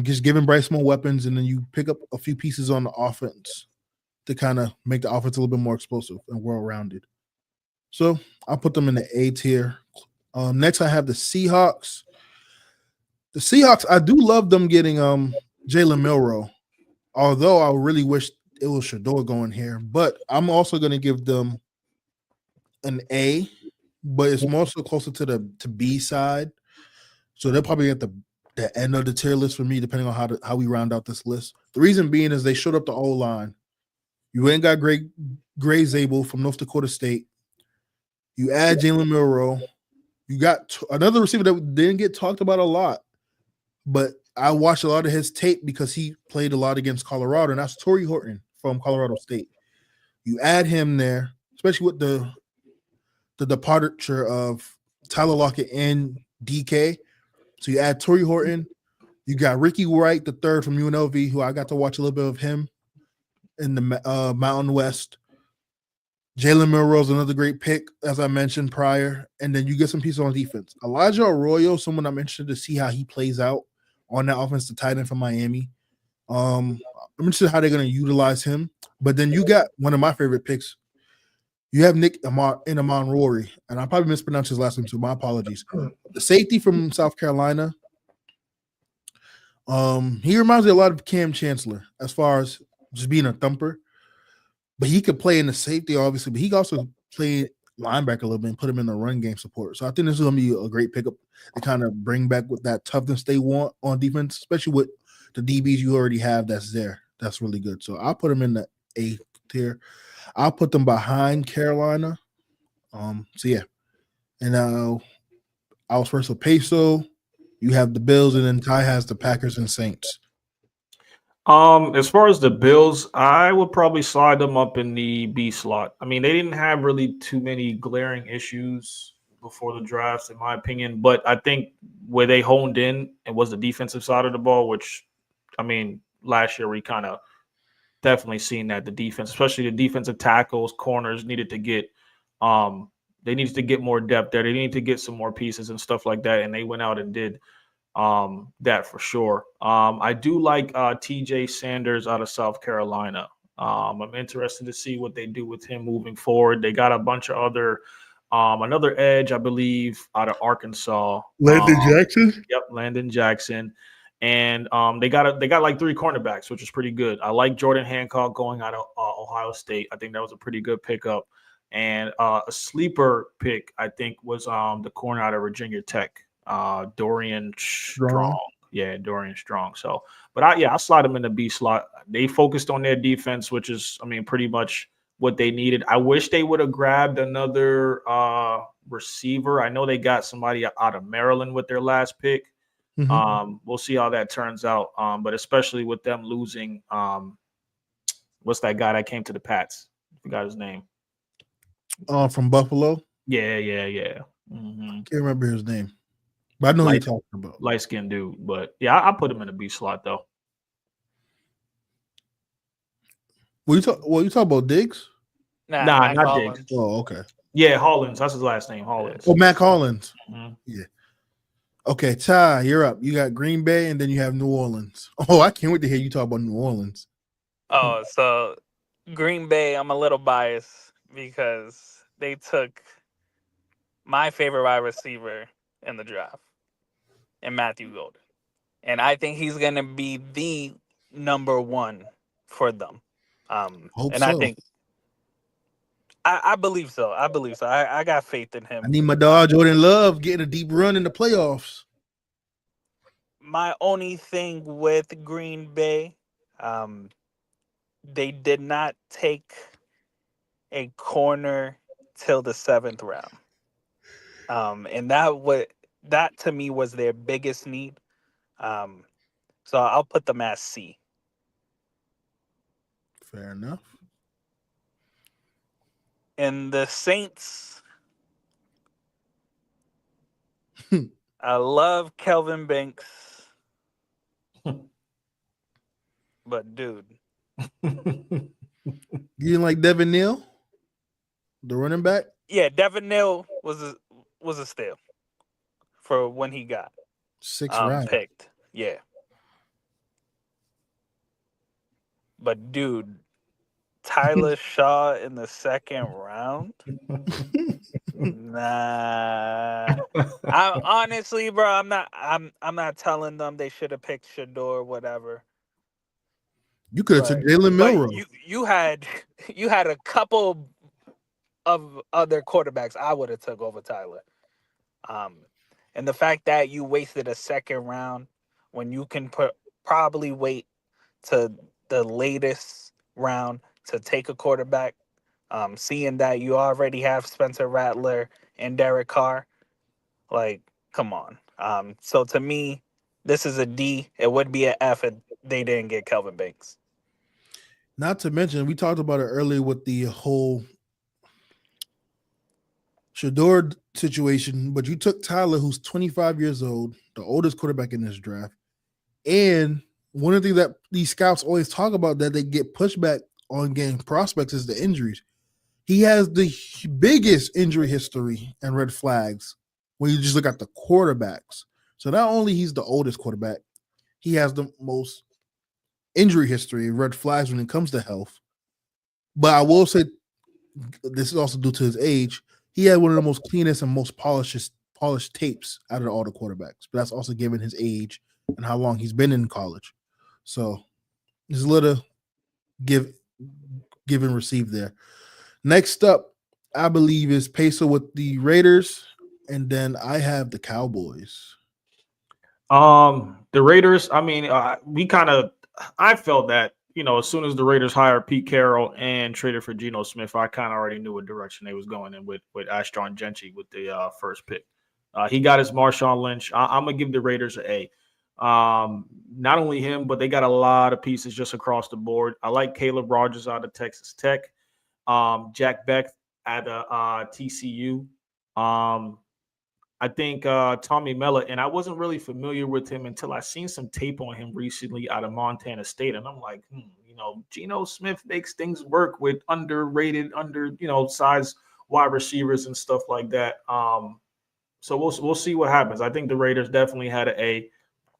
Just giving Bryce more weapons, and then you pick up a few pieces on the offense to kind of make the offense a little bit more explosive and well-rounded. So I'll put them in the A tier. Next, I have the Seahawks. The Seahawks, I do love them getting Jalen Milroe, although I really wish it was Shedeur going here. But I'm also going to give them an A, but it's more so closer to the B side. So they're probably at the end of the tier list for me, depending on how we round out this list. The reason being is they showed up the O-line. You ain't got Gray Zabel from North Dakota State. You add Jalen Milroe. You got another receiver that didn't get talked about a lot, but I watched a lot of his tape because he played a lot against Colorado, and that's Torrey Horton from Colorado State. You add him there, especially with the departure of Tyler Lockett and DK. So you add Torrey Horton. You got Ricky Wright, the third from UNLV, who I got to watch a little bit of him in the Mountain West. Jalen Milroe is another great pick, as I mentioned prior. And then you get some pieces on defense. Elijah Arroyo, someone I'm interested to see how he plays out on that offense, the tight end from Miami. I'm interested how they're going to utilize him. But then you got one of my favorite picks. You have Nick Amon Rory, and I probably mispronounced his last name, so my apologies. The safety from South Carolina. He reminds me a lot of Cam Chancellor as far as just being a thumper. But he could play in the safety, obviously, but he also played linebacker a little bit and put him in the run game support. So I think this is going to be a great pickup to kind of bring back with that toughness they want on defense, especially with the DBs you already have that's there. That's really good. So I'll put him in the A tier. I'll put them behind Carolina. So yeah. And I was first with Peso. You have the Bills, and then Ty has the Packers and Saints. As far as the Bills, I would probably slide them up in the B slot. I mean, they didn't have really too many glaring issues before the drafts, in my opinion. But I think where they honed in, it was the defensive side of the ball, which, I mean, last year we kind of definitely seen that the defense, especially the defensive tackles, corners, needed to get they needed to get more depth there. They needed to get some more pieces and stuff like that, and they went out and did that for sure. I do like TJ Sanders out of South Carolina. I'm interested to see what they do with him moving forward. They got a bunch of other another edge, I believe, out of Arkansas. Landon Jackson? Yep, Landon Jackson. And they got like 3 cornerbacks, which is pretty good. I like Jordan Hancock going out of Ohio State. I think that was a pretty good pickup. And a sleeper pick, I think, was the corner out of Virginia Tech, Dorian Strong. Yeah, Dorian Strong. So, but I slide them in the B slot. They focused on their defense, which is, I mean, pretty much what they needed. I wish they would have grabbed another receiver. I know they got somebody out of Maryland with their last pick. Mm-hmm. We'll see how that turns out. But especially with them losing, what's that guy that came to the Pats? I forgot his name. From Buffalo. Yeah. Mm-hmm. Can't remember his name, but I know who you're talking about. Light skinned dude, but yeah, I put him in a B slot though. You talk about Diggs? Nah, not Hollins. Diggs. Oh, okay. Yeah, Hollins. That's his last name, Hollins. Oh, Mac Hollins. Mm-hmm. Yeah. Okay, Ty, you're up. You got Green Bay, and then you have New Orleans. Oh, I can't wait to hear you talk about New Orleans. Oh, so Green Bay, I'm a little biased because they took my favorite wide receiver in the draft, and Matthew Golden. And I think he's going to be the number one for them. I think I believe so. I got faith in him. I need my dog Jordan Love getting a deep run in the playoffs. My only thing with Green Bay, they did not take a corner till the 7th round. And that to me was their biggest need. So I'll put them as C. Fair enough. And the Saints, I love Kelvin Banks. But dude, You didn't like Devin Neal, the running back? Yeah, Devin Neal was a steal for when he got 6th round. picked. Yeah. But dude, Tyler Shaw in the 2nd round? Nah. I'm honestly, bro, I'm not telling them they should have picked Shedeur or whatever. You could have took Jalen But Milrow. you had a couple of other quarterbacks I would have took over Tyler. And the fact that you wasted a 2nd round when you can probably wait to the latest round to take a quarterback, seeing that you already have Spencer Rattler and Derek Carr, like, come on. So to me, this is a D. It would be an F if they didn't get Kelvin Banks. Not to mention, we talked about it earlier with the whole Shedeur situation, but you took Tyler, who's 25 years old, the oldest quarterback in this draft. And one of the things that these scouts always talk about that they get pushback on getting prospects is the injuries. He has the biggest injury history and red flags when you just look at the quarterbacks. So not only he's the oldest quarterback, he has the most injury history and red flags when it comes to health. But I will say this is also due to his age. He had one of the most cleanest and most polished tapes out of all the quarterbacks. But that's also given his age and how long he's been in college. So there's a little give and receive there. Next up, I believe, is Peso with the Raiders, and then I have the Cowboys. The Raiders, I mean, I felt that, as soon as the Raiders hired Pete Carroll and traded for Geno Smith, I kind of already knew what direction they was going in with Ashton Genty with the first pick. He got his Marshawn Lynch. I'm going to give the Raiders an A. Not only him, but they got a lot of pieces just across the board. I like Caleb Rogers out of Texas Tech. Jack Beck at TCU. I think Tommy Mellott, and I wasn't really familiar with him until I seen some tape on him recently out of Montana State, and I'm like, Geno Smith makes things work with underrated, size wide receivers and stuff like that. So we'll see what happens. I think the Raiders definitely had an A.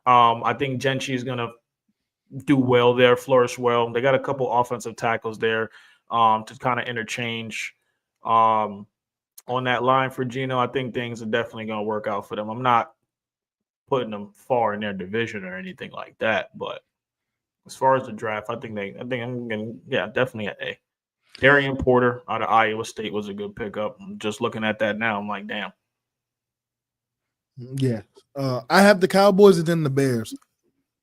I think Genchi is gonna do well there, flourish well. They got a couple offensive tackles there to kind of interchange. On that line for Geno, I think things are definitely going to work out for them. I'm not putting them far in their division or anything like that, but as far as the draft, I think I'm going to, definitely an A. Darian Porter out of Iowa State was a good pickup. I'm just looking at that now, I'm like, damn. Yeah. I have the Cowboys and then the Bears.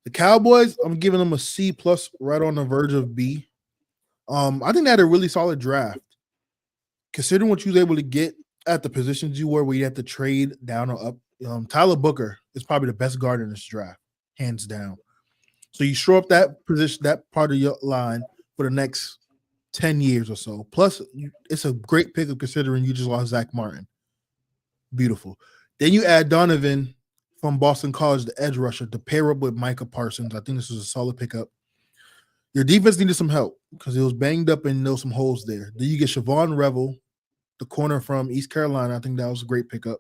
The Cowboys, I'm giving them a C plus, right on the verge of B. I think they had a really solid draft. Considering what you was able to get at the positions you were, where you had to trade down or up, Tyler Booker is probably the best guard in this draft, hands down. So you shore up that position, that part of your line for the next 10 years or so. Plus, it's a great pickup considering you just lost Zach Martin. Beautiful. Then you add Donovan from Boston College, the edge rusher, to pair up with Micah Parsons. I think this was a solid pickup. Your defense needed some help because it was banged up and there was some holes there. Then you get Siobhan Revel, the corner from East Carolina. I think that was a great pickup.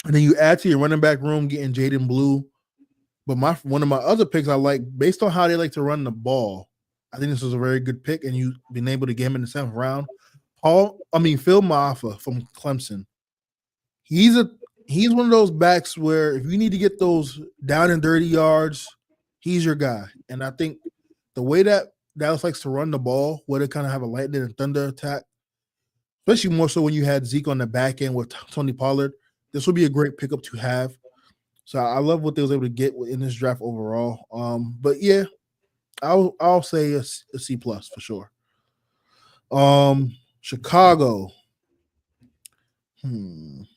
And then you add to your running back room getting Jaden Blue. But one of my other picks I like, based on how they like to run the ball, I think this was a very good pick, and you've been able to get him in the 7th round. Phil Maffa from Clemson. He's one of those backs where if you need to get those down and dirty yards, he's your guy. And I think the way that Dallas likes to run the ball, where they kind of have a lightning and thunder attack, especially more so when you had Zeke on the back end with Tony Pollard, this would be a great pickup to have. So I love what they was able to get in this draft overall. But yeah, I'll say a C plus for sure. Chicago. I'm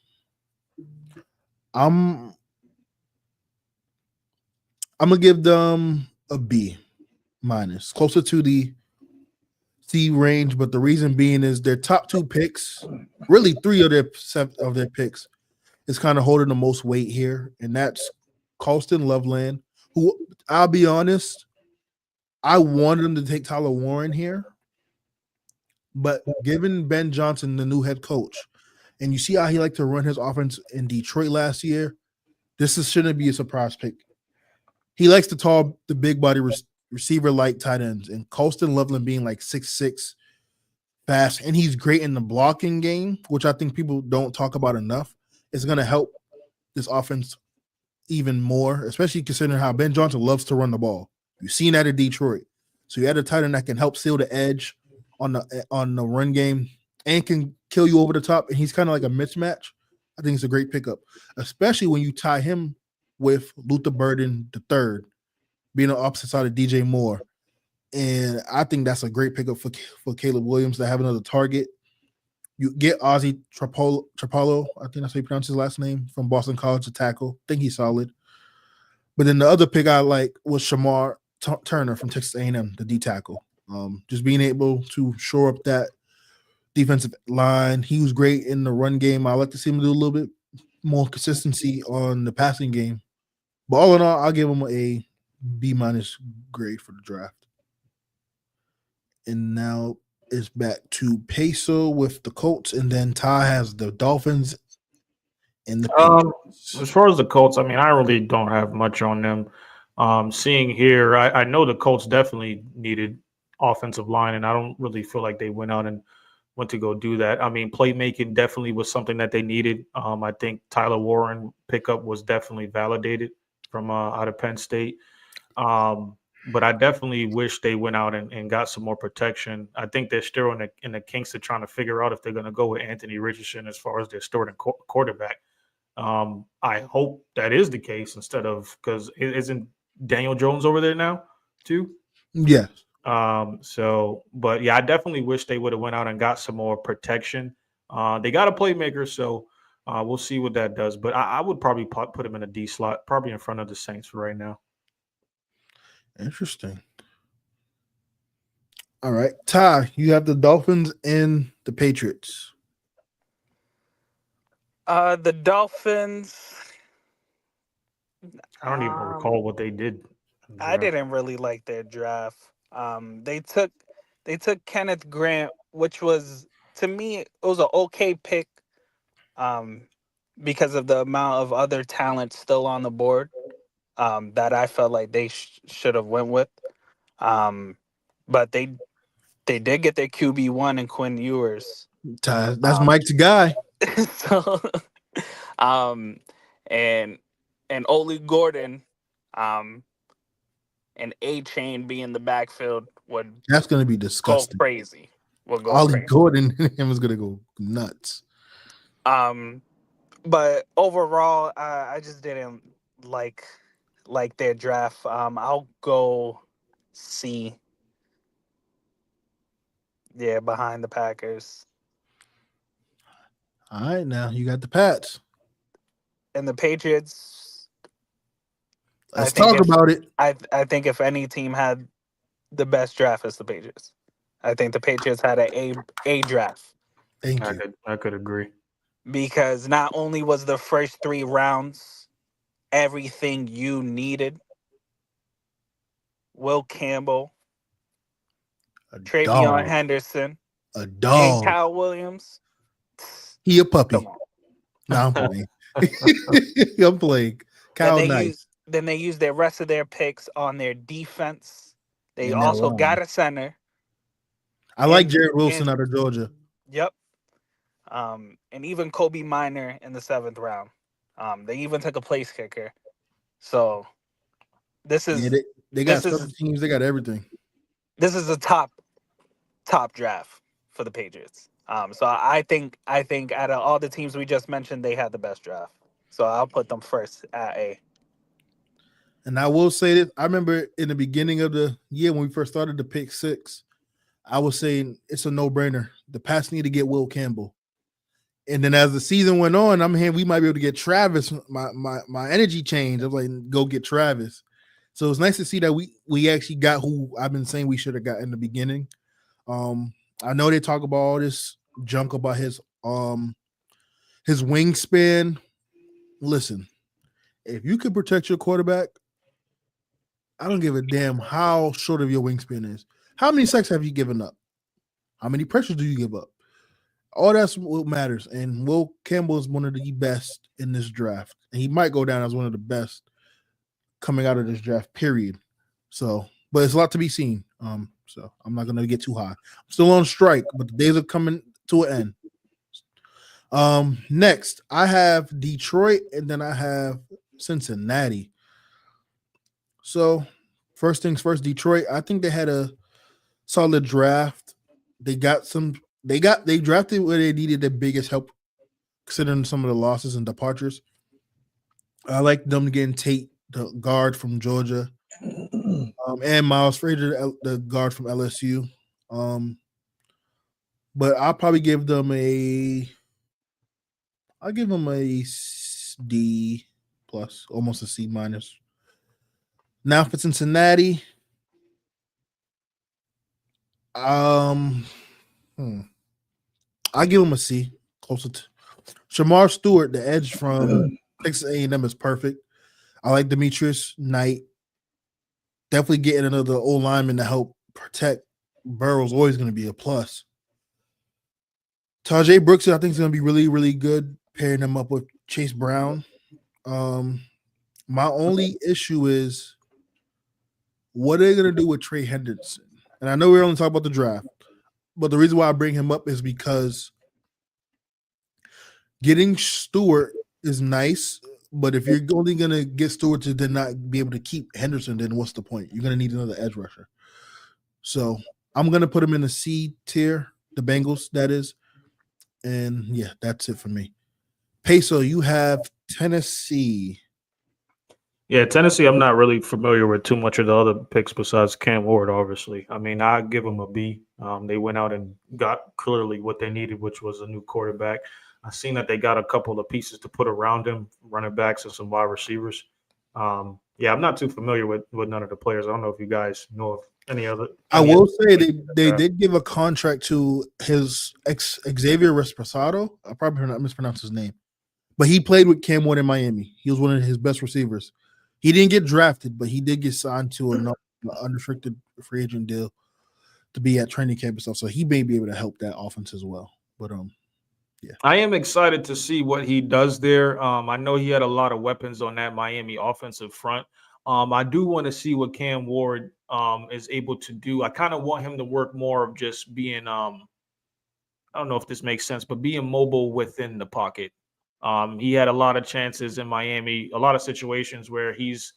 gonna give them a B minus, closer to the C range, but the reason being is their top 2 picks, really 3 of their picks, is kind of holding the most weight here, and that's Colston Loveland, who, I'll be honest, I wanted them to take Tyler Warren here, but given Ben Johnson, the new head coach, and you see how he liked to run his offense in Detroit last year, shouldn't be a surprise pick. He likes the big body receiver like tight ends, and Colston Loveland being like 6'6", fast, and he's great in the blocking game, which I think people don't talk about enough. It's going to help this offense even more, especially considering how Ben Johnson loves to run the ball. You've seen that in Detroit. So you had a tight end that can help seal the edge on the run game and can kill you over the top, and he's kind of like a mismatch. I think it's a great pickup, especially when you tie him with Luther Burden III, being on the opposite side of DJ Moore. And I think that's a great pickup for Caleb Williams to have another target. You get Ozzie Trapolo, I think that's how you pronounce his last name, from Boston College to tackle. I think he's solid. But then the other pick I like was Shamar Turner from Texas A&M, the D tackle. Just being able to shore up that defensive line. He was great in the run game. I like to see him do a little bit more consistency on the passing game. But all in all, I'll give him a B- grade for the draft. And now it's back to Peso with the Colts, and then Ty has the Dolphins and the Patriots. As far as the Colts, I mean, I really don't have much on them. Seeing here, I know the Colts definitely needed offensive line, and I don't really feel like they went out and went to go do that. I mean, playmaking definitely was something that they needed. I think Tyler Warren pickup was definitely validated from out of Penn State. But I definitely wish they went out and got some more protection. I think they're still in the kinks of trying to figure out if they're going to go with Anthony Richardson as far as their starting quarterback. I hope that is the case instead of, because isn't Daniel Jones over there now too? Yeah. But yeah, I definitely wish they would have went out and got some more protection. They got a playmaker, so we'll see what that does. But I would probably put him in a D slot, probably in front of the Saints for right now. Interesting. All right. Ty, you have the Dolphins and the Patriots. The Dolphins. I don't even recall what they did. I didn't really like their draft. They took Kenneth Grant, which was, to me, it was an okay pick. Because of the amount of other talent still on the board, that I felt like they should have went with. But they did get their QB1 in Quinn Ewers. Ty, that's Mike's guy. So, and Ole Gordon, and A-Chain being in the backfield that's going to be go disgusting. crazy. Ollie Gordon and him is going to go nuts. But overall, I just didn't like their draft. I'll go C. Yeah, behind the Packers. All right, now you got the Pats. And the Patriots. Let's talk about it. I think if any team had the best draft, it's the Patriots. I think the Patriots had an A draft. Thank you. I could agree. Because not only was the first 3 rounds everything you needed, Will Campbell, Travion Henderson, a dog, and Kyle Williams. He a puppy. Come on. No, I'm playing. I'm playing. Kyle nice. Then they used the rest of their picks on their defense. They also got a center. I like Jared Wilson out of Georgia. Yep. And even Kobe Minor in the 7th round. They even took a place kicker. So this is they got special teams. They got everything. This is a top draft for the Patriots. So I think out of all the teams we just mentioned, they had the best draft. So I'll put them first at A. And I will say this: I remember in the beginning of the year when we first started the pick 6, I was saying it's a no-brainer. The Pats need to get Will Campbell. And then as the season went on, I'm hearing we might be able to get Travis. My energy changed. I was like, go get Travis. So it's nice to see that we actually got who I've been saying we should have got in the beginning. I know they talk about all this junk about his wingspan. Listen, if you could protect your quarterback, I don't give a damn how short of your wingspan is. How many sacks have you given up? How many pressures do you give up? All that's what matters. And Will Campbell is one of the best in this draft. And he might go down as one of the best coming out of this draft, period. So, but it's a lot to be seen. So I'm not gonna get too high. I'm still on strike, but the days are coming to an end. Next, I have Detroit, and then I have Cincinnati. So, first things first, Detroit. I think they had a solid draft. They drafted where they needed the biggest help, considering some of the losses and departures. I like them getting Tate, the guard from Georgia, and Miles Frazier, the guard from LSU. But I'll probably give them I'll give them a D plus, almost a C minus. Now for Cincinnati, I give them a C, closer to Shamar Stewart, the edge from Texas A&M is perfect. I like Demetrius Knight. Definitely getting another old lineman to help protect Burrow's always going to be a plus. Tajay Brooks, I think, is going to be really, really good, pairing him up with Chase Brown. My only issue is what are they going to do with Trey Henderson? And I know we're only talking about the draft, but the reason why I bring him up is because getting Stewart is nice, but if you're only going to get Stewart to then not be able to keep Henderson, then what's the point? You're going to need another edge rusher. So I'm going to put him in the C tier, the Bengals, that is. And, yeah, that's it for me. Peso, you have Tennessee. Yeah, Tennessee, I'm not really familiar with too much of the other picks besides Cam Ward, obviously. I mean, I give them a B. They went out and got clearly what they needed, which was a new quarterback. I've seen that they got a couple of pieces to put around him, running backs and some wide receivers. Yeah, I'm not too familiar with none of the players. I don't know if you guys know of any other. I will say they did give a contract to his ex Xavier Resposado. I probably mispronounced his name, but he played with Cam Ward in Miami. He was one of his best receivers. He didn't get drafted, but he did get signed to an unrestricted free agent deal to be at training camp and stuff. So he may be able to help that offense as well. But yeah, I am excited to see what he does there. I know he had a lot of weapons on that Miami offensive front. I do want to see what Cam Ward is able to do. I kind of want him to work more of just being, I don't know if this makes sense, but being mobile within the pocket. He had a lot of chances in Miami, a lot of situations where he's,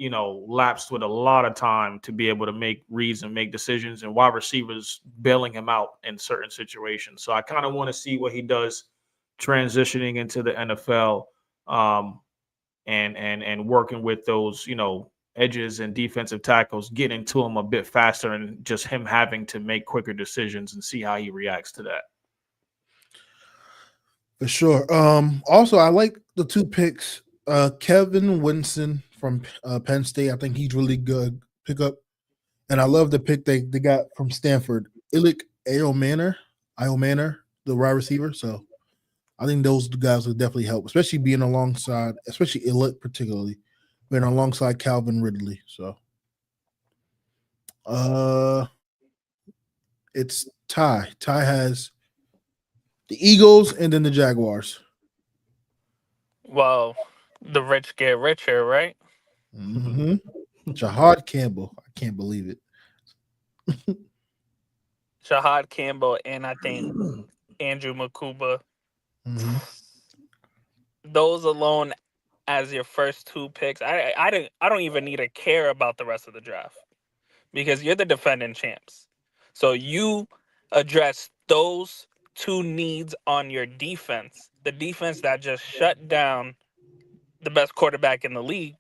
lapsed with a lot of time to be able to make reads and make decisions, and wide receivers bailing him out in certain situations. So I kind of want to see what he does transitioning into the NFL, and working with those, edges and defensive tackles, getting to him a bit faster, and just him having to make quicker decisions and see how he reacts to that. for sure. Also, I like the two picks. Kevin Winston from Penn State. I think he's really good pickup. And I love the pick they got from Stanford. Illick Iomanor, the wide receiver. So I think those guys will definitely help, especially being alongside, especially Illick particularly, being alongside Calvin Ridley. So it's Ty. Ty has the Eagles and then the Jaguars. Well, the rich get richer, right? Mm-hmm. Jahad Campbell. I can't believe it. Shahad Campbell and I think Andrew Makuba. Mm-hmm. Those alone as your first two picks, I don't even need to care about the rest of the draft because you're the defending champs. So you address those two needs on your defense, the defense that just shut down the best quarterback in the league.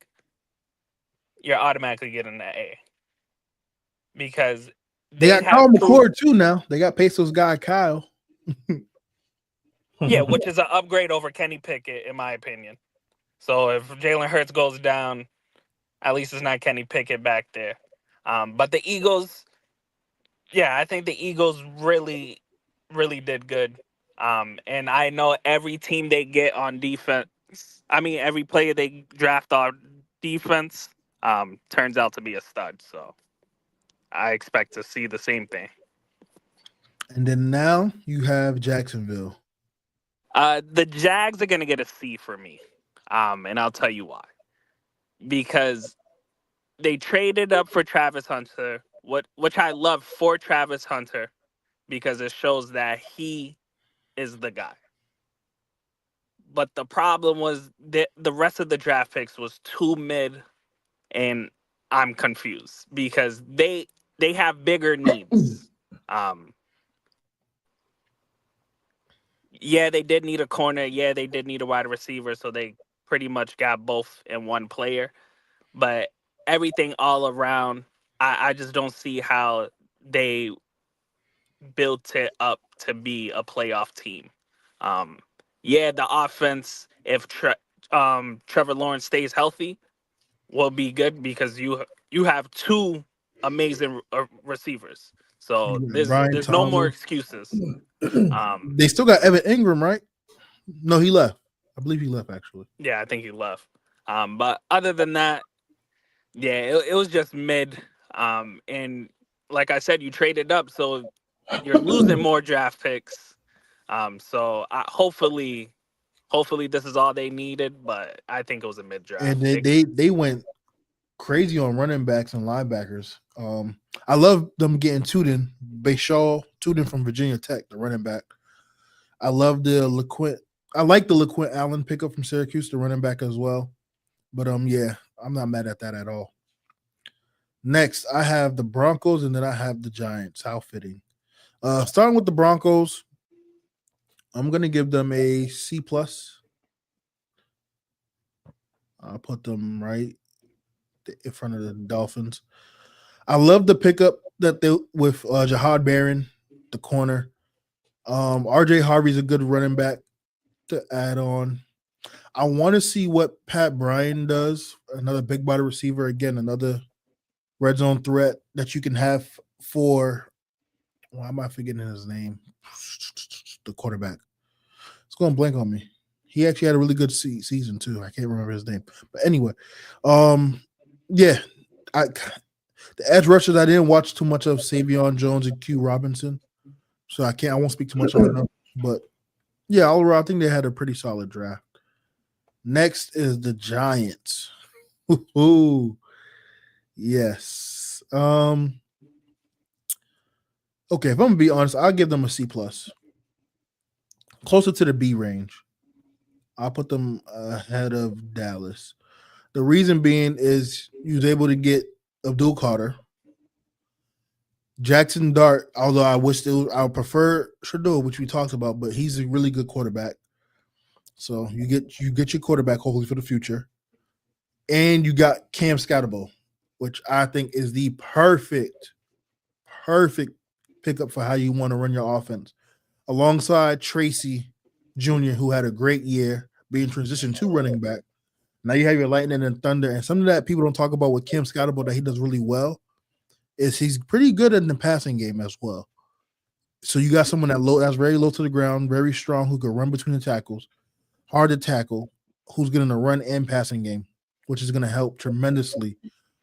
You're automatically getting that A because They got Kyle McCord too now. They got Peso's guy Kyle. Yeah, which is an upgrade over Kenny Pickett, in my opinion. So if Jalen Hurts goes down, at least it's not Kenny Pickett back there. But the Eagles, yeah, I think the Eagles really, really did good. And I know every team they get on defense, every player they draft on defense, turns out to be a stud. So I expect to see the same thing. And then now you have Jacksonville. The Jags are gonna get a C for me, and I'll tell you why. Because they traded up for Travis Hunter, which I love for Travis Hunter, because it shows that he is the guy. But the problem was that the rest of the draft picks was too mid, and I'm confused because they have bigger needs. Um, yeah, they did need a corner. Yeah, they did need a wide receiver, so they pretty much got both in one player. But everything all around, I just don't see how they built it up to be a playoff team. Um, yeah, the offense, if Trevor Lawrence stays healthy, will be good because you have two amazing receivers. So Brian there's no more Thomas. excuses. They still got Evan Ingram, right? No, he left. I believe he left actually. Yeah, I think he left. But other than that, yeah, it was just mid. And like I said, you traded up, so you're losing more draft picks. So hopefully this is all they needed. But I think it was a mid And draft. they went crazy on running backs and linebackers. I love them getting Tuden, Bashaw Tuden from Virginia Tech, the running back. I love the LeQuint. I like the LeQuint Allen pickup from Syracuse, the running back as well. But yeah, I'm not mad at that at all. Next, I have the Broncos, and then I have the Giants. How fitting. Starting with the Broncos, I'm gonna give them a C plus. I'll put them right in front of the Dolphins. I love the pickup that they with Jahad Barron, the corner. RJ Harvey's a good running back to add on. I want to see what Pat Bryan does. Another big body receiver. Again, another red zone threat that you can have for. Why am I forgetting his name? The quarterback. It's going blank on me. He actually had a really good season too. I can't remember his name, but anyway, yeah, the edge rushers I didn't watch too much of Savion Jones and Q Robinson, so I won't speak too much on them. But yeah, all around, I think they had a pretty solid draft. Next is the Giants. Ooh, yes. Okay, if I'm gonna be honest, I'll give them a C plus. Closer to the B range. I'll put them ahead of Dallas. The reason being is he was able to get Abdul Carter, Jackson Dart. Although I would prefer Shedeur, which we talked about, but he's a really good quarterback. So you get your quarterback hopefully for the future, and you got Cam Scatterbo, which I think is the perfect pickup for how you want to run your offense, alongside Tracy Jr., who had a great year being transitioned to running back. Now you have your Lightning and Thunder, and something that people don't talk about with Cam Scatterbo that he does really well is he's pretty good in the passing game as well. So you got someone that's very low to the ground, very strong, who can run between the tackles, hard to tackle, who's getting a run and passing game, which is going to help tremendously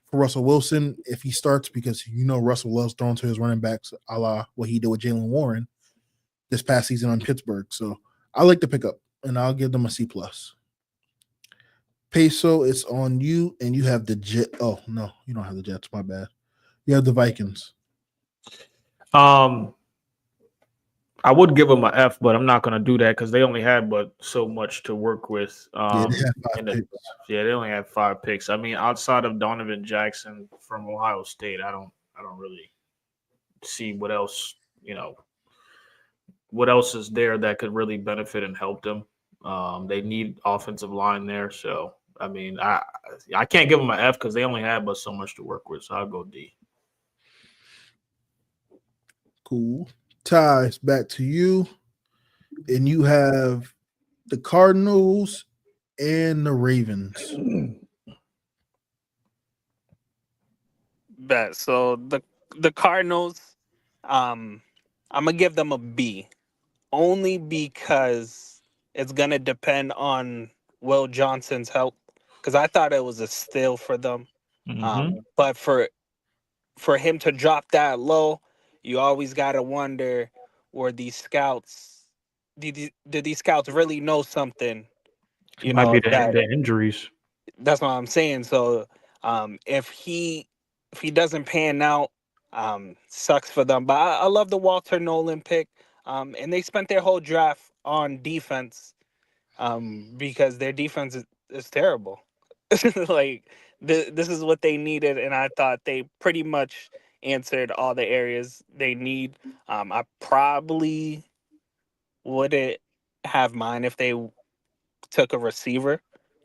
for Russell Wilson if he starts, because Russell loves throwing to his running backs, a la what he did with Jalen Warren this past season on Pittsburgh. So I like the pickup, and I'll give them a C plus. Peso, it's on you, and you have the Jet. Oh no, you don't have the Jets. My bad. You have the Vikings. I would give them an F, but I'm not going to do that because they only had but so much to work with. Yeah, they had 5 picks. Yeah, they only had 5 picks. I mean, outside of Donovan Jackson from Ohio State, I don't really see what else is there that could really benefit and help them. They need offensive line there, so I mean, I can't give them an F because they only had but so much to work with. So I'll go D. Cool. Ties, back to you, and you have the Cardinals and the Ravens. Bet. So the Cardinals, I'm gonna give them a B, only because it's gonna depend on Will Johnson's help. Because I thought it was a steal for them But for him to drop that low, you always gotta wonder, were these scouts did these scouts really know something? It might be That the injuries. that's what I'm saying. So if he doesn't pan out, sucks for them. But I love the Walter Nolan pick. And they spent their whole draft on defense, because their defense is terrible. Like this is what they needed, and I thought they pretty much answered all the areas they need. I probably wouldn't have mine if they took a receiver.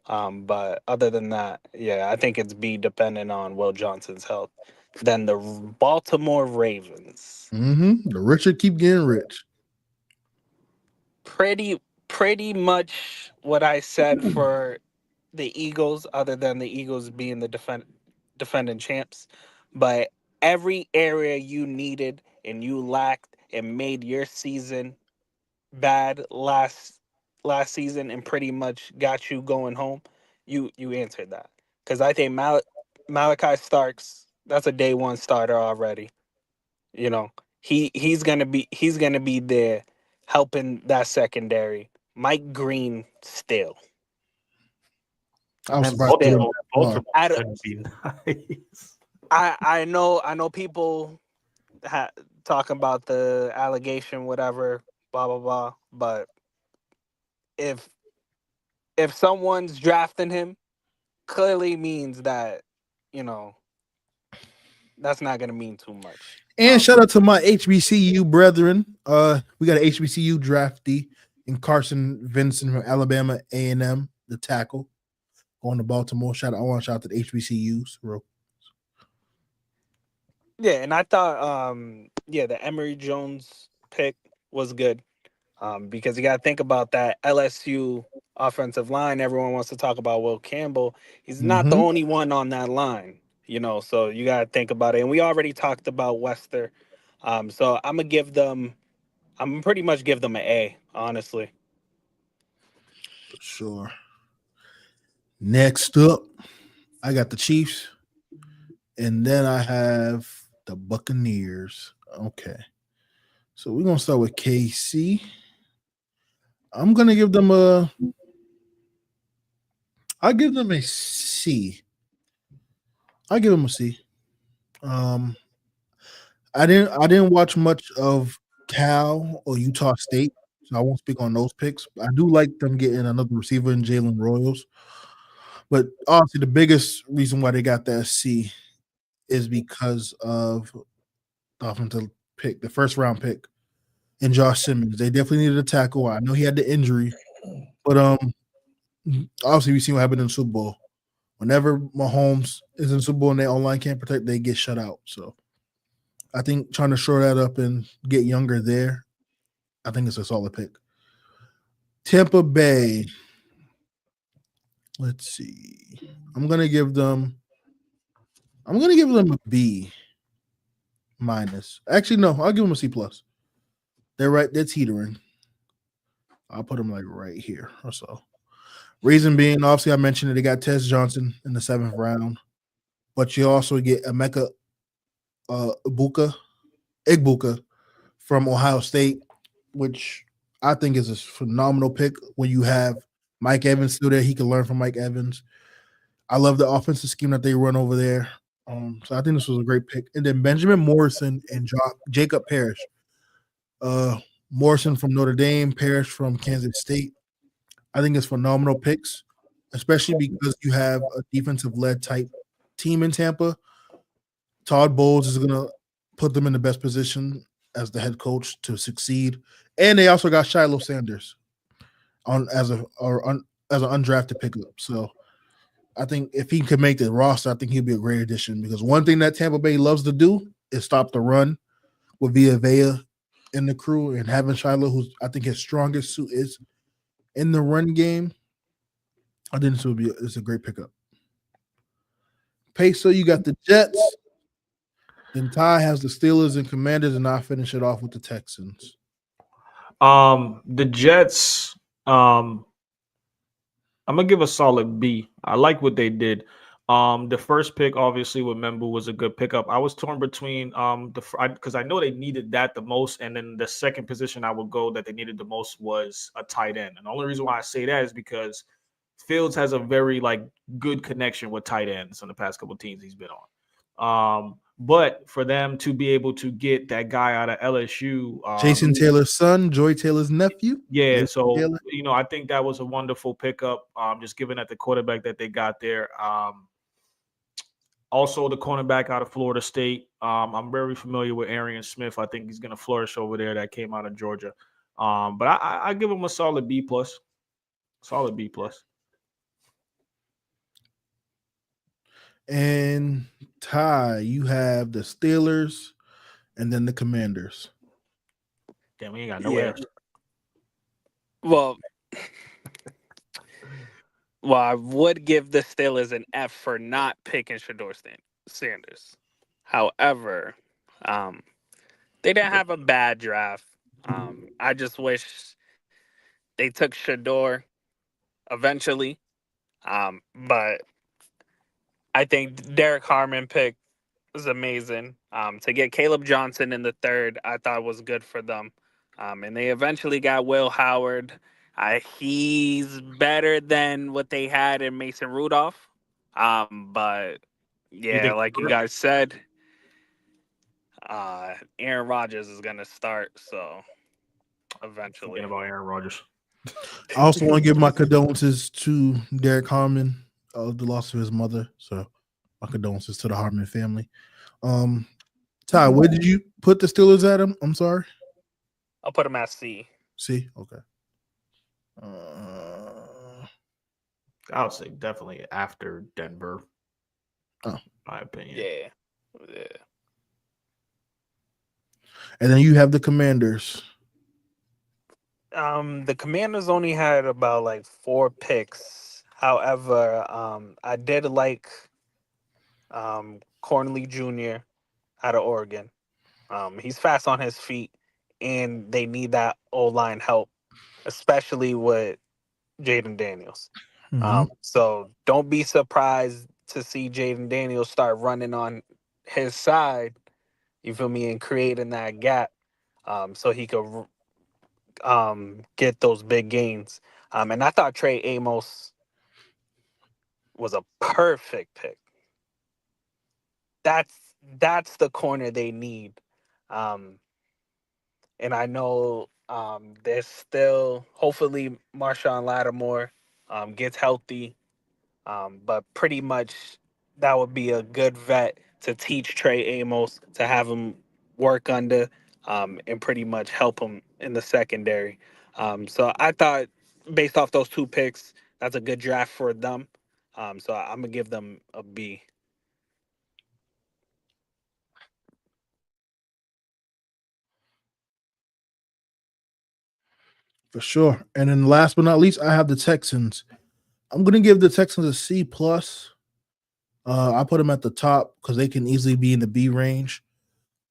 But other than that, yeah, I think it's B, depending on Will Johnson's health. Then the Baltimore Ravens. The Richard keep getting rich. Pretty much what I said for the Eagles, other than the Eagles being the defending champs. But every area you needed and you lacked and made your season bad last season and pretty much got you going home, you answered that. Because I think Malachi Starks, that's a day one starter already. You know, he's gonna be there helping that secondary. Mike Green still. I was And surprised. Baltimore I don't- could be nice. I know people talk about the allegation, whatever, blah blah blah. But if someone's drafting him, clearly means that, you know, that's not gonna mean too much. And shout out to my HBCU brethren. We got an HBCU draftee in Carson Vincent from Alabama A&M, the tackle, going to Baltimore. I want to shout out to the HBCUs. Yeah, and I thought the Emory Jones pick was good. Because you got to think about that LSU offensive line. Everyone wants to talk about Will Campbell. He's not the only one on that line, so you got to think about it. And we already talked about Wester. So I'm pretty much give them an A, honestly. For sure. Next up, I got the Chiefs. And then I have the Buccaneers. Okay. So we're going to start with KC. I'm going to give them I'll give them a C. I didn't watch much of Cal or Utah State, so I won't speak on those picks. I do like them getting another receiver in Jalen Royals. But obviously the biggest reason why they got that C is because of the offensive pick, the first round pick in Josh Simmons. They definitely needed a tackle. I know he had the injury, but obviously we seen what happened in the Super Bowl. Whenever Mahomes is in the Super Bowl and they online can't protect, they get shut out. So I think trying to shore that up and get younger there, I think it's a solid pick. Tampa Bay. Let's see. I'm gonna give them a B minus. Actually, no, I'll give them a C plus. They're teetering. I'll put them like right here or so. Reason being, obviously, I mentioned that they got Tez Johnson in the 7th round, but you also get Emeka Igbuka from Ohio State, which I think is a phenomenal pick when you have Mike Evans still there. He can learn from Mike Evans. I love the offensive scheme that they run over there. So I think this was a great pick. And then Benjamin Morrison and Jacob Parrish. Morrison from Notre Dame, Parrish from Kansas State. I think it's phenomenal picks, especially because you have a defensive-led type team in Tampa. Todd Bowles is going to put them in the best position as the head coach to succeed. And they also got Shiloh Sanders as an undrafted pickup. So I think if he could make the roster, I think he'd be a great addition, because one thing that Tampa Bay loves to do is stop the run with Villa in the crew, and having Shiloh, who's I think his strongest suit is in the run game. I think it's a great pickup. Peso, you got the Jets. Then Ty has the Steelers and Commanders, and I finish it off with the Texans. The Jets, I'm gonna give a solid B. I like what they did. The first pick, obviously, with Membu was a good pickup. I was torn between because I know they needed that the most, and then the second position I would go that they needed the most was a tight end. And the only reason why I say that is because Fields has a very good connection with tight ends on the past couple of teams he's been on. But for them to be able to get that guy out of LSU, Jason Taylor's son, Joy Taylor's nephew. yeah, Jason so Taylor. I think that was a wonderful pickup. Just given at the quarterback that they got there. Also, the cornerback out of Florida State. I'm very familiar with Arian Smith. I think he's going to flourish over there. That came out of Georgia. But I give him a solid B plus. Solid B plus. And Ty, you have the Steelers and then the Commanders. Damn, we ain't got no F's. Well, I would give the Steelers an F for not picking Shedeur Sanders. However, they didn't have a bad draft. I just wish they took Shedeur eventually. But I think Derek Harmon pick was amazing. To get Caleb Johnson in the third, I thought was good for them. And they eventually got Will Howard. He's better than what they had in Mason Rudolph. But yeah, like you guys said, Aaron Rodgers is gonna start. So eventually, Thinking about Aaron Rodgers. I also want to give my condolences to Derek Harmon of the loss of his mother. So my condolences to the Harmon family. Ty, where did you put the Steelers at him? I'm sorry. I'll put him at C. C? Okay. I would say definitely after Denver. Oh, my opinion. Yeah. And then you have the Commanders. The Commanders only had about 4 picks. However, I did like Cornley Jr. out of Oregon. He's fast on his feet, and they need that O-line help, especially with Jaden Daniels. So don't be surprised to see Jaden Daniels start running on his side, you feel me, and creating that gap so he could get those big gains. And I thought Trey Amos was a perfect pick. That's the corner they need. And I know there's still, hopefully Marshawn Lattimore gets healthy. But pretty much that would be a good vet to teach Trey Amos, to have him work under and pretty much help him in the secondary. So I thought, based off those 2 picks, that's a good draft for them. So I'm going to give them a B. For sure. And then last but not least, I have the Texans. I'm going to give the Texans a C plus. I put them at the top because they can easily be in the B range.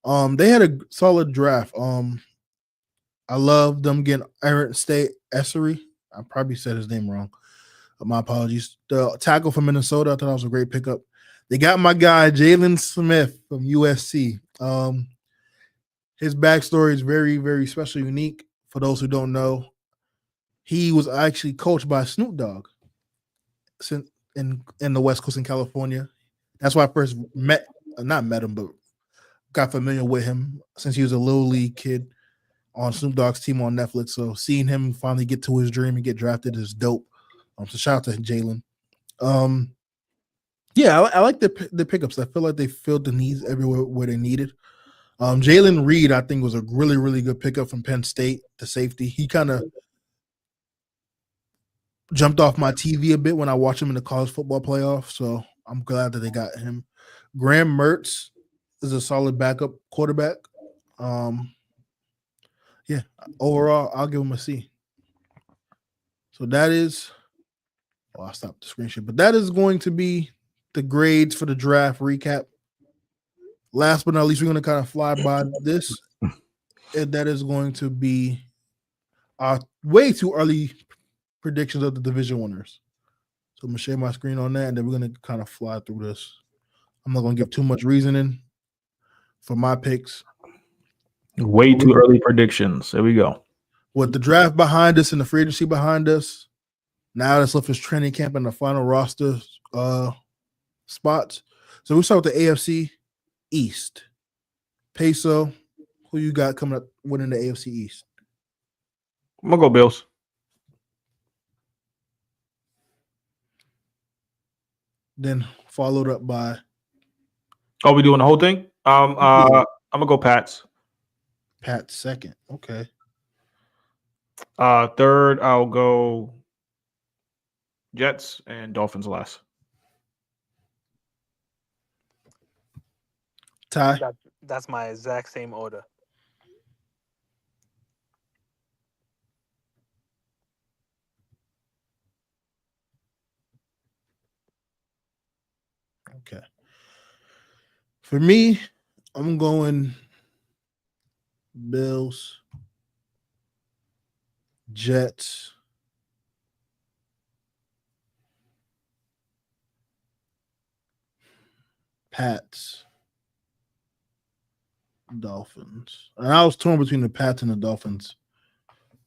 They had a solid draft. I love them getting Aaron State Essery. I probably said his name wrong. My apologies. The tackle from Minnesota, I thought that was a great pickup. They got my guy Jalen Smith from USC. His backstory is very, very special, unique. For those who don't know, he was actually coached by Snoop Dogg in the West Coast in California. That's why I first not met him, but got familiar with him since he was a little league kid on Snoop Dogg's team on Netflix. So seeing him finally get to his dream and get drafted is dope. So shout out to Jalen. Yeah, I like the pickups. I feel like they filled the needs everywhere where they needed. Jalen Reed, I think, was a really, really good pickup from Penn State, the safety. He kind of jumped off my TV a bit when I watched him in the college football playoff, so I'm glad that they got him. Graham Mertz is a solid backup quarterback. Yeah, overall, I'll give him a C. So that is – I stopped the screen share. But that is going to be the grades for the draft recap. Last but not least, we're going to kind of fly by this. And that is going to be our way too early predictions of the division winners. So I'm gonna share my screen on that, and then we're gonna kind of fly through this. I'm not gonna give too much reasoning for my picks. Way too early predictions. There we go. With the draft behind us and the free agency behind us, now that's left is training camp and the final roster spots. So we start with the AFC East. Peso, who you got coming up winning the AFC East? I'm gonna go Bills. Then followed up by Oh, we doing the whole thing? I'm gonna go Pats. Pat second. Okay. Third, I'll go Jets, and Dolphins last. Ty. That's my exact same order. Okay. For me, I'm going Bills, Jets, Pats, Dolphins. And I was torn between the Pats and the Dolphins.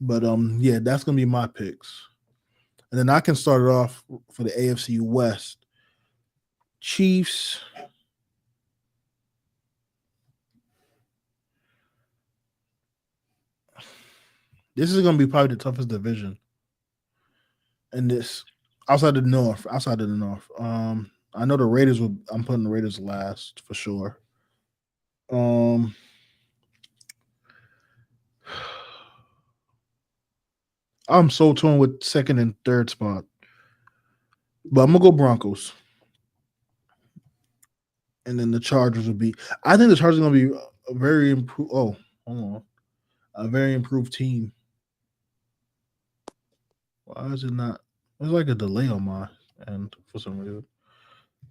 But yeah, that's gonna be my picks. And then I can start it off for the AFC West. Chiefs. This is gonna be probably the toughest division. And this outside of the North. I know the Raiders I'm putting the Raiders last for sure. I'm so torn with second and third spot. But I'm gonna go Broncos. And then the Chargers will be. I think the Chargers are gonna be a very improved. Oh, hold on, a very improved team. Why is it not? There's like a delay on my end for some reason.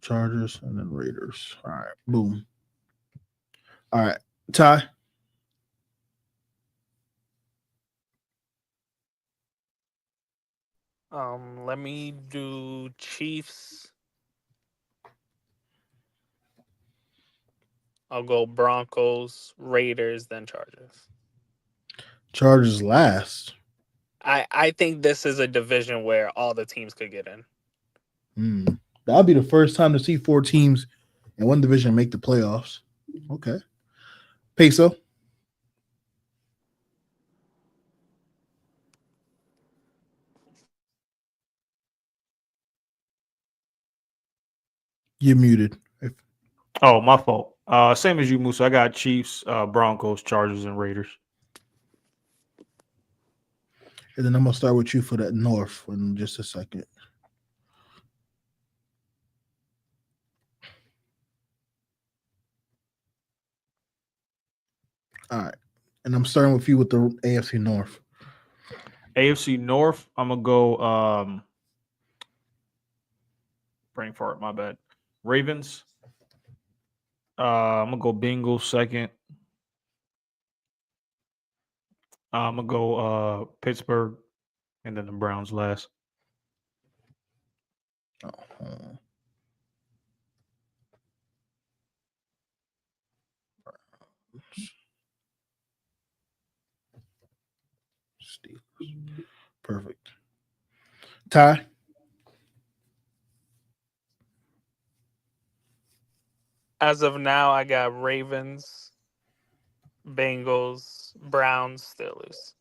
Chargers and then Raiders. All right, boom. All right, Ty. Let me do Chiefs. I'll go Broncos, Raiders, then Chargers. Chargers last. I think this is a division where all the teams could get in. That'll be the first time to see 4 teams in one division make the playoffs. Okay. Peso. You're muted. Oh, my fault. Same as you, Musa. I got Chiefs, Broncos, Chargers, and Raiders. And then I'm gonna start with you for that North in just a second. All right. And I'm starting with you with the AFC North. AFC North, I'm gonna go brain fart, my bad. Ravens. I'm gonna go Bengals second. I'm gonna go Pittsburgh, and then the Browns last. Steelers. Perfect. Ty. As of now, I got Ravens, Bengals, Browns, Steelers.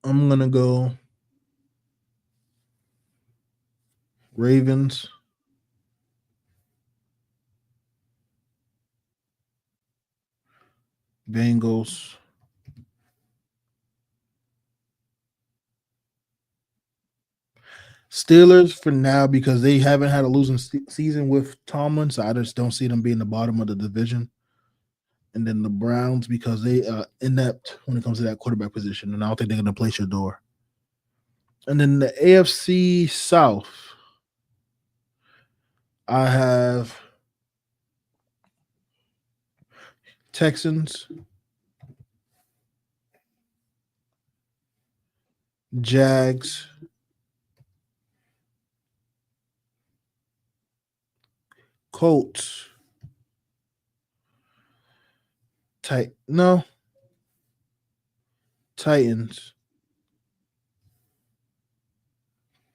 I'm gonna go Ravens, Bengals, Steelers for now because they haven't had a losing season with Tomlin, so I just don't see them being the bottom of the division. And then the Browns because they are inept when it comes to that quarterback position, and I don't think they're going to play Shedeur. And then the AFC South, I have Texans, Jags, Colts, Titans,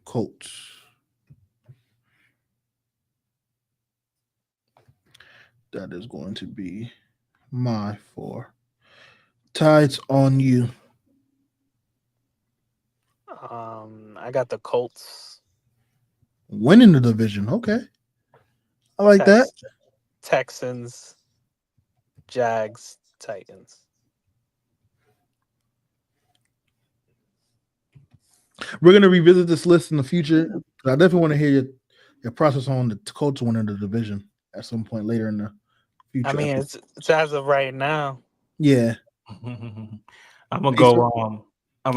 Colts. That is going to be my 4. Tides on you. I got the Colts, Winning the division. Okay. I like that. Texans, Jags, Titans. We're going to revisit this list in the future. I definitely want to hear your process on the Colts winning the division at some point later in the future. I mean, it's as of right now. Yeah. I'm gonna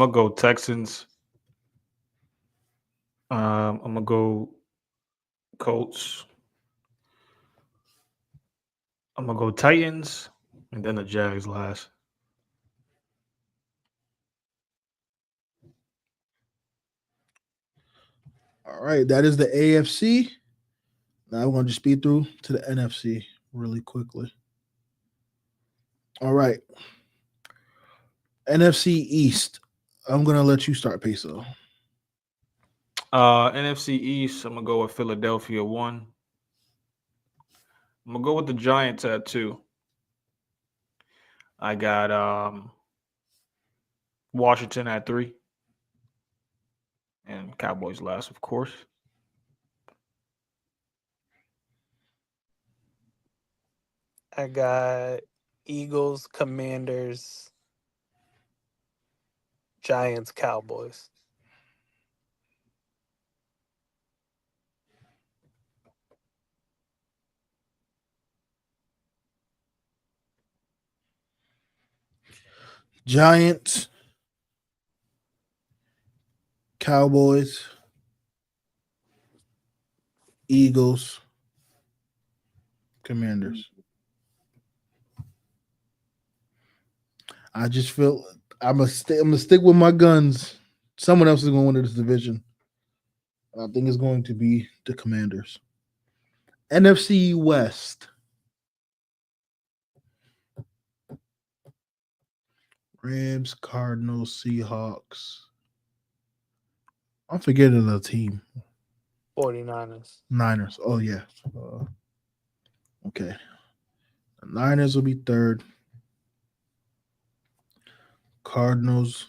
go Texans. I'm gonna go Colts. I'm gonna go Titans, and then the Jags last. All right. That is the AFC. Now we're going to just speed through to the NFC really quickly. All right. NFC East. I'm going to let you start, Peso. NFC East. I'm gonna go with Philadelphia 1. I'm gonna go with the Giants at 2. I got Washington at 3, and Cowboys last, of course. I got Eagles, Commanders, Giants, Cowboys. Giants, Cowboys, Eagles, Commanders. I just feel I'm gonna stick with my guns. Someone else is going to win this division. I think it's going to be the Commanders. NFC West. Rams, Cardinals, Seahawks. I'm forgetting the team. 49ers. Niners. Oh, yeah. Okay. The Niners will be 3rd. Cardinals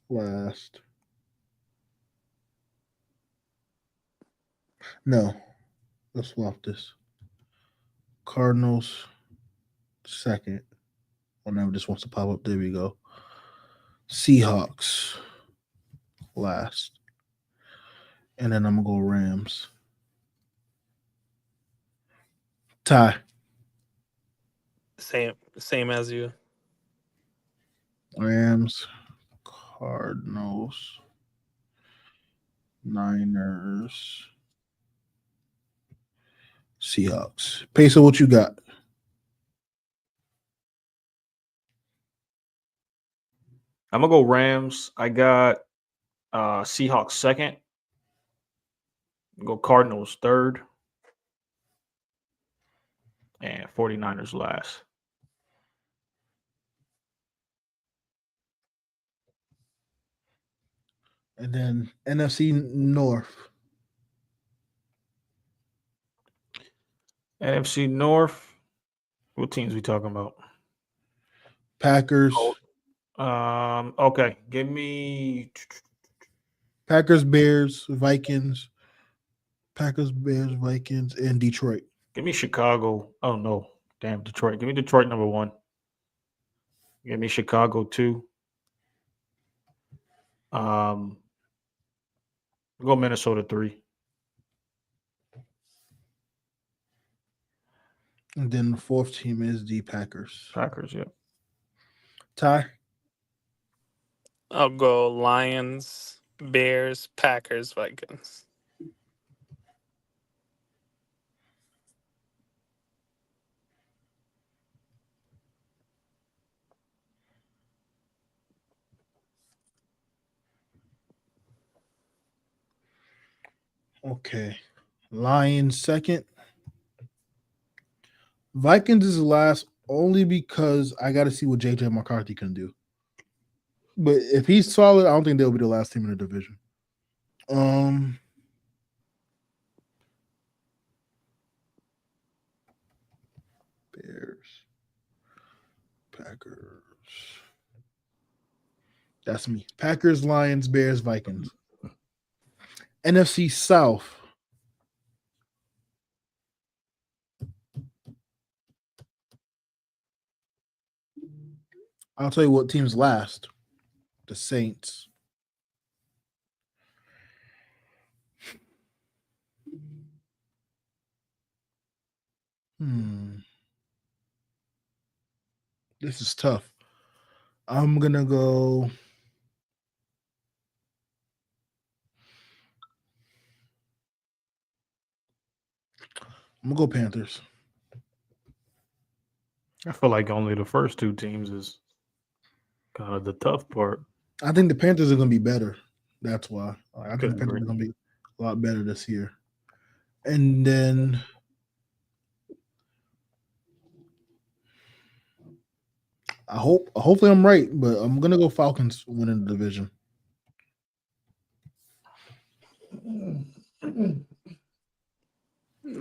last. No. Let's swap this. Cardinals 2nd. Whenever this wants to pop up, there we go. Seahawks last. And then I'm going to go Rams. Ty. Same as you. Rams, Cardinals, Niners, Seahawks. Peso, what you got? I'm gonna go Rams. I got Seahawks 2nd. Go Cardinals 3rd. And 49ers last. And then NFC North. NFC North. What teams we talking about? Packers. Okay. Give me Packers, Bears, Vikings. Packers, Bears, Vikings, and Detroit. Give me Chicago. Oh no. Damn, Detroit. Give me Detroit number 1. Give me Chicago 2. Go Minnesota 3. And then the 4th team is the Packers. Packers, yeah. Ty? I'll go Lions, Bears, Packers, Vikings. Okay. Lions second. Vikings is last only because I got to see what JJ McCarthy can do. But if he's solid, I don't think they'll be the last team in the division. Bears, Packers. That's me. Packers, Lions, Bears, Vikings. NFC South. I'll tell you what team's last. The Saints. This is tough. I'm going to go. I'm going to go Panthers. I feel like only the first two teams is kind of the tough part. I think the Panthers are going to be better. That's why. I think Could the Panthers agree. are going to be a lot better this year. And then hopefully I'm right, but I'm going to go Falcons winning the division.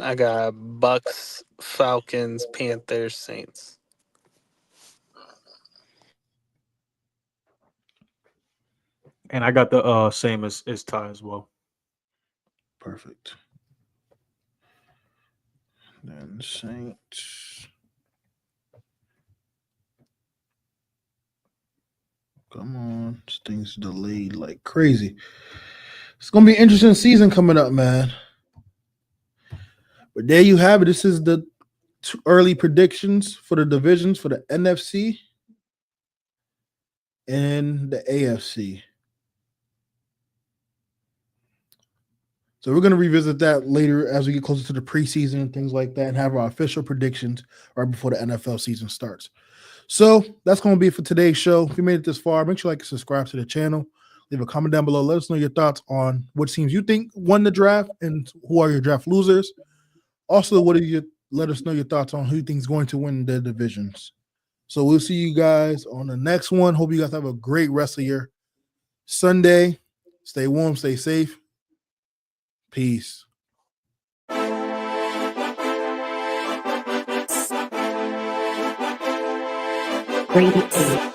I got Bucks, Falcons, Panthers, Saints. And I got the same as Ty as well. Perfect. Then Saints. Come on. This thing's delayed like crazy. It's going to be an interesting season coming up, man. But there you have it. This is the early predictions for the divisions for the NFC and the AFC. So we're going to revisit that later as we get closer to the preseason and things like that and have our official predictions right before the NFL season starts. So that's going to be it for today's show. If you made it this far, make sure you like and subscribe to the channel. Leave a comment down below. Let us know your thoughts on what teams you think won the draft and who are your draft losers. Also, let us know your thoughts on who you think is going to win the divisions. So we'll see you guys on the next one. Hope you guys have a great rest of your Sunday. Stay warm, stay safe. Peace. Great.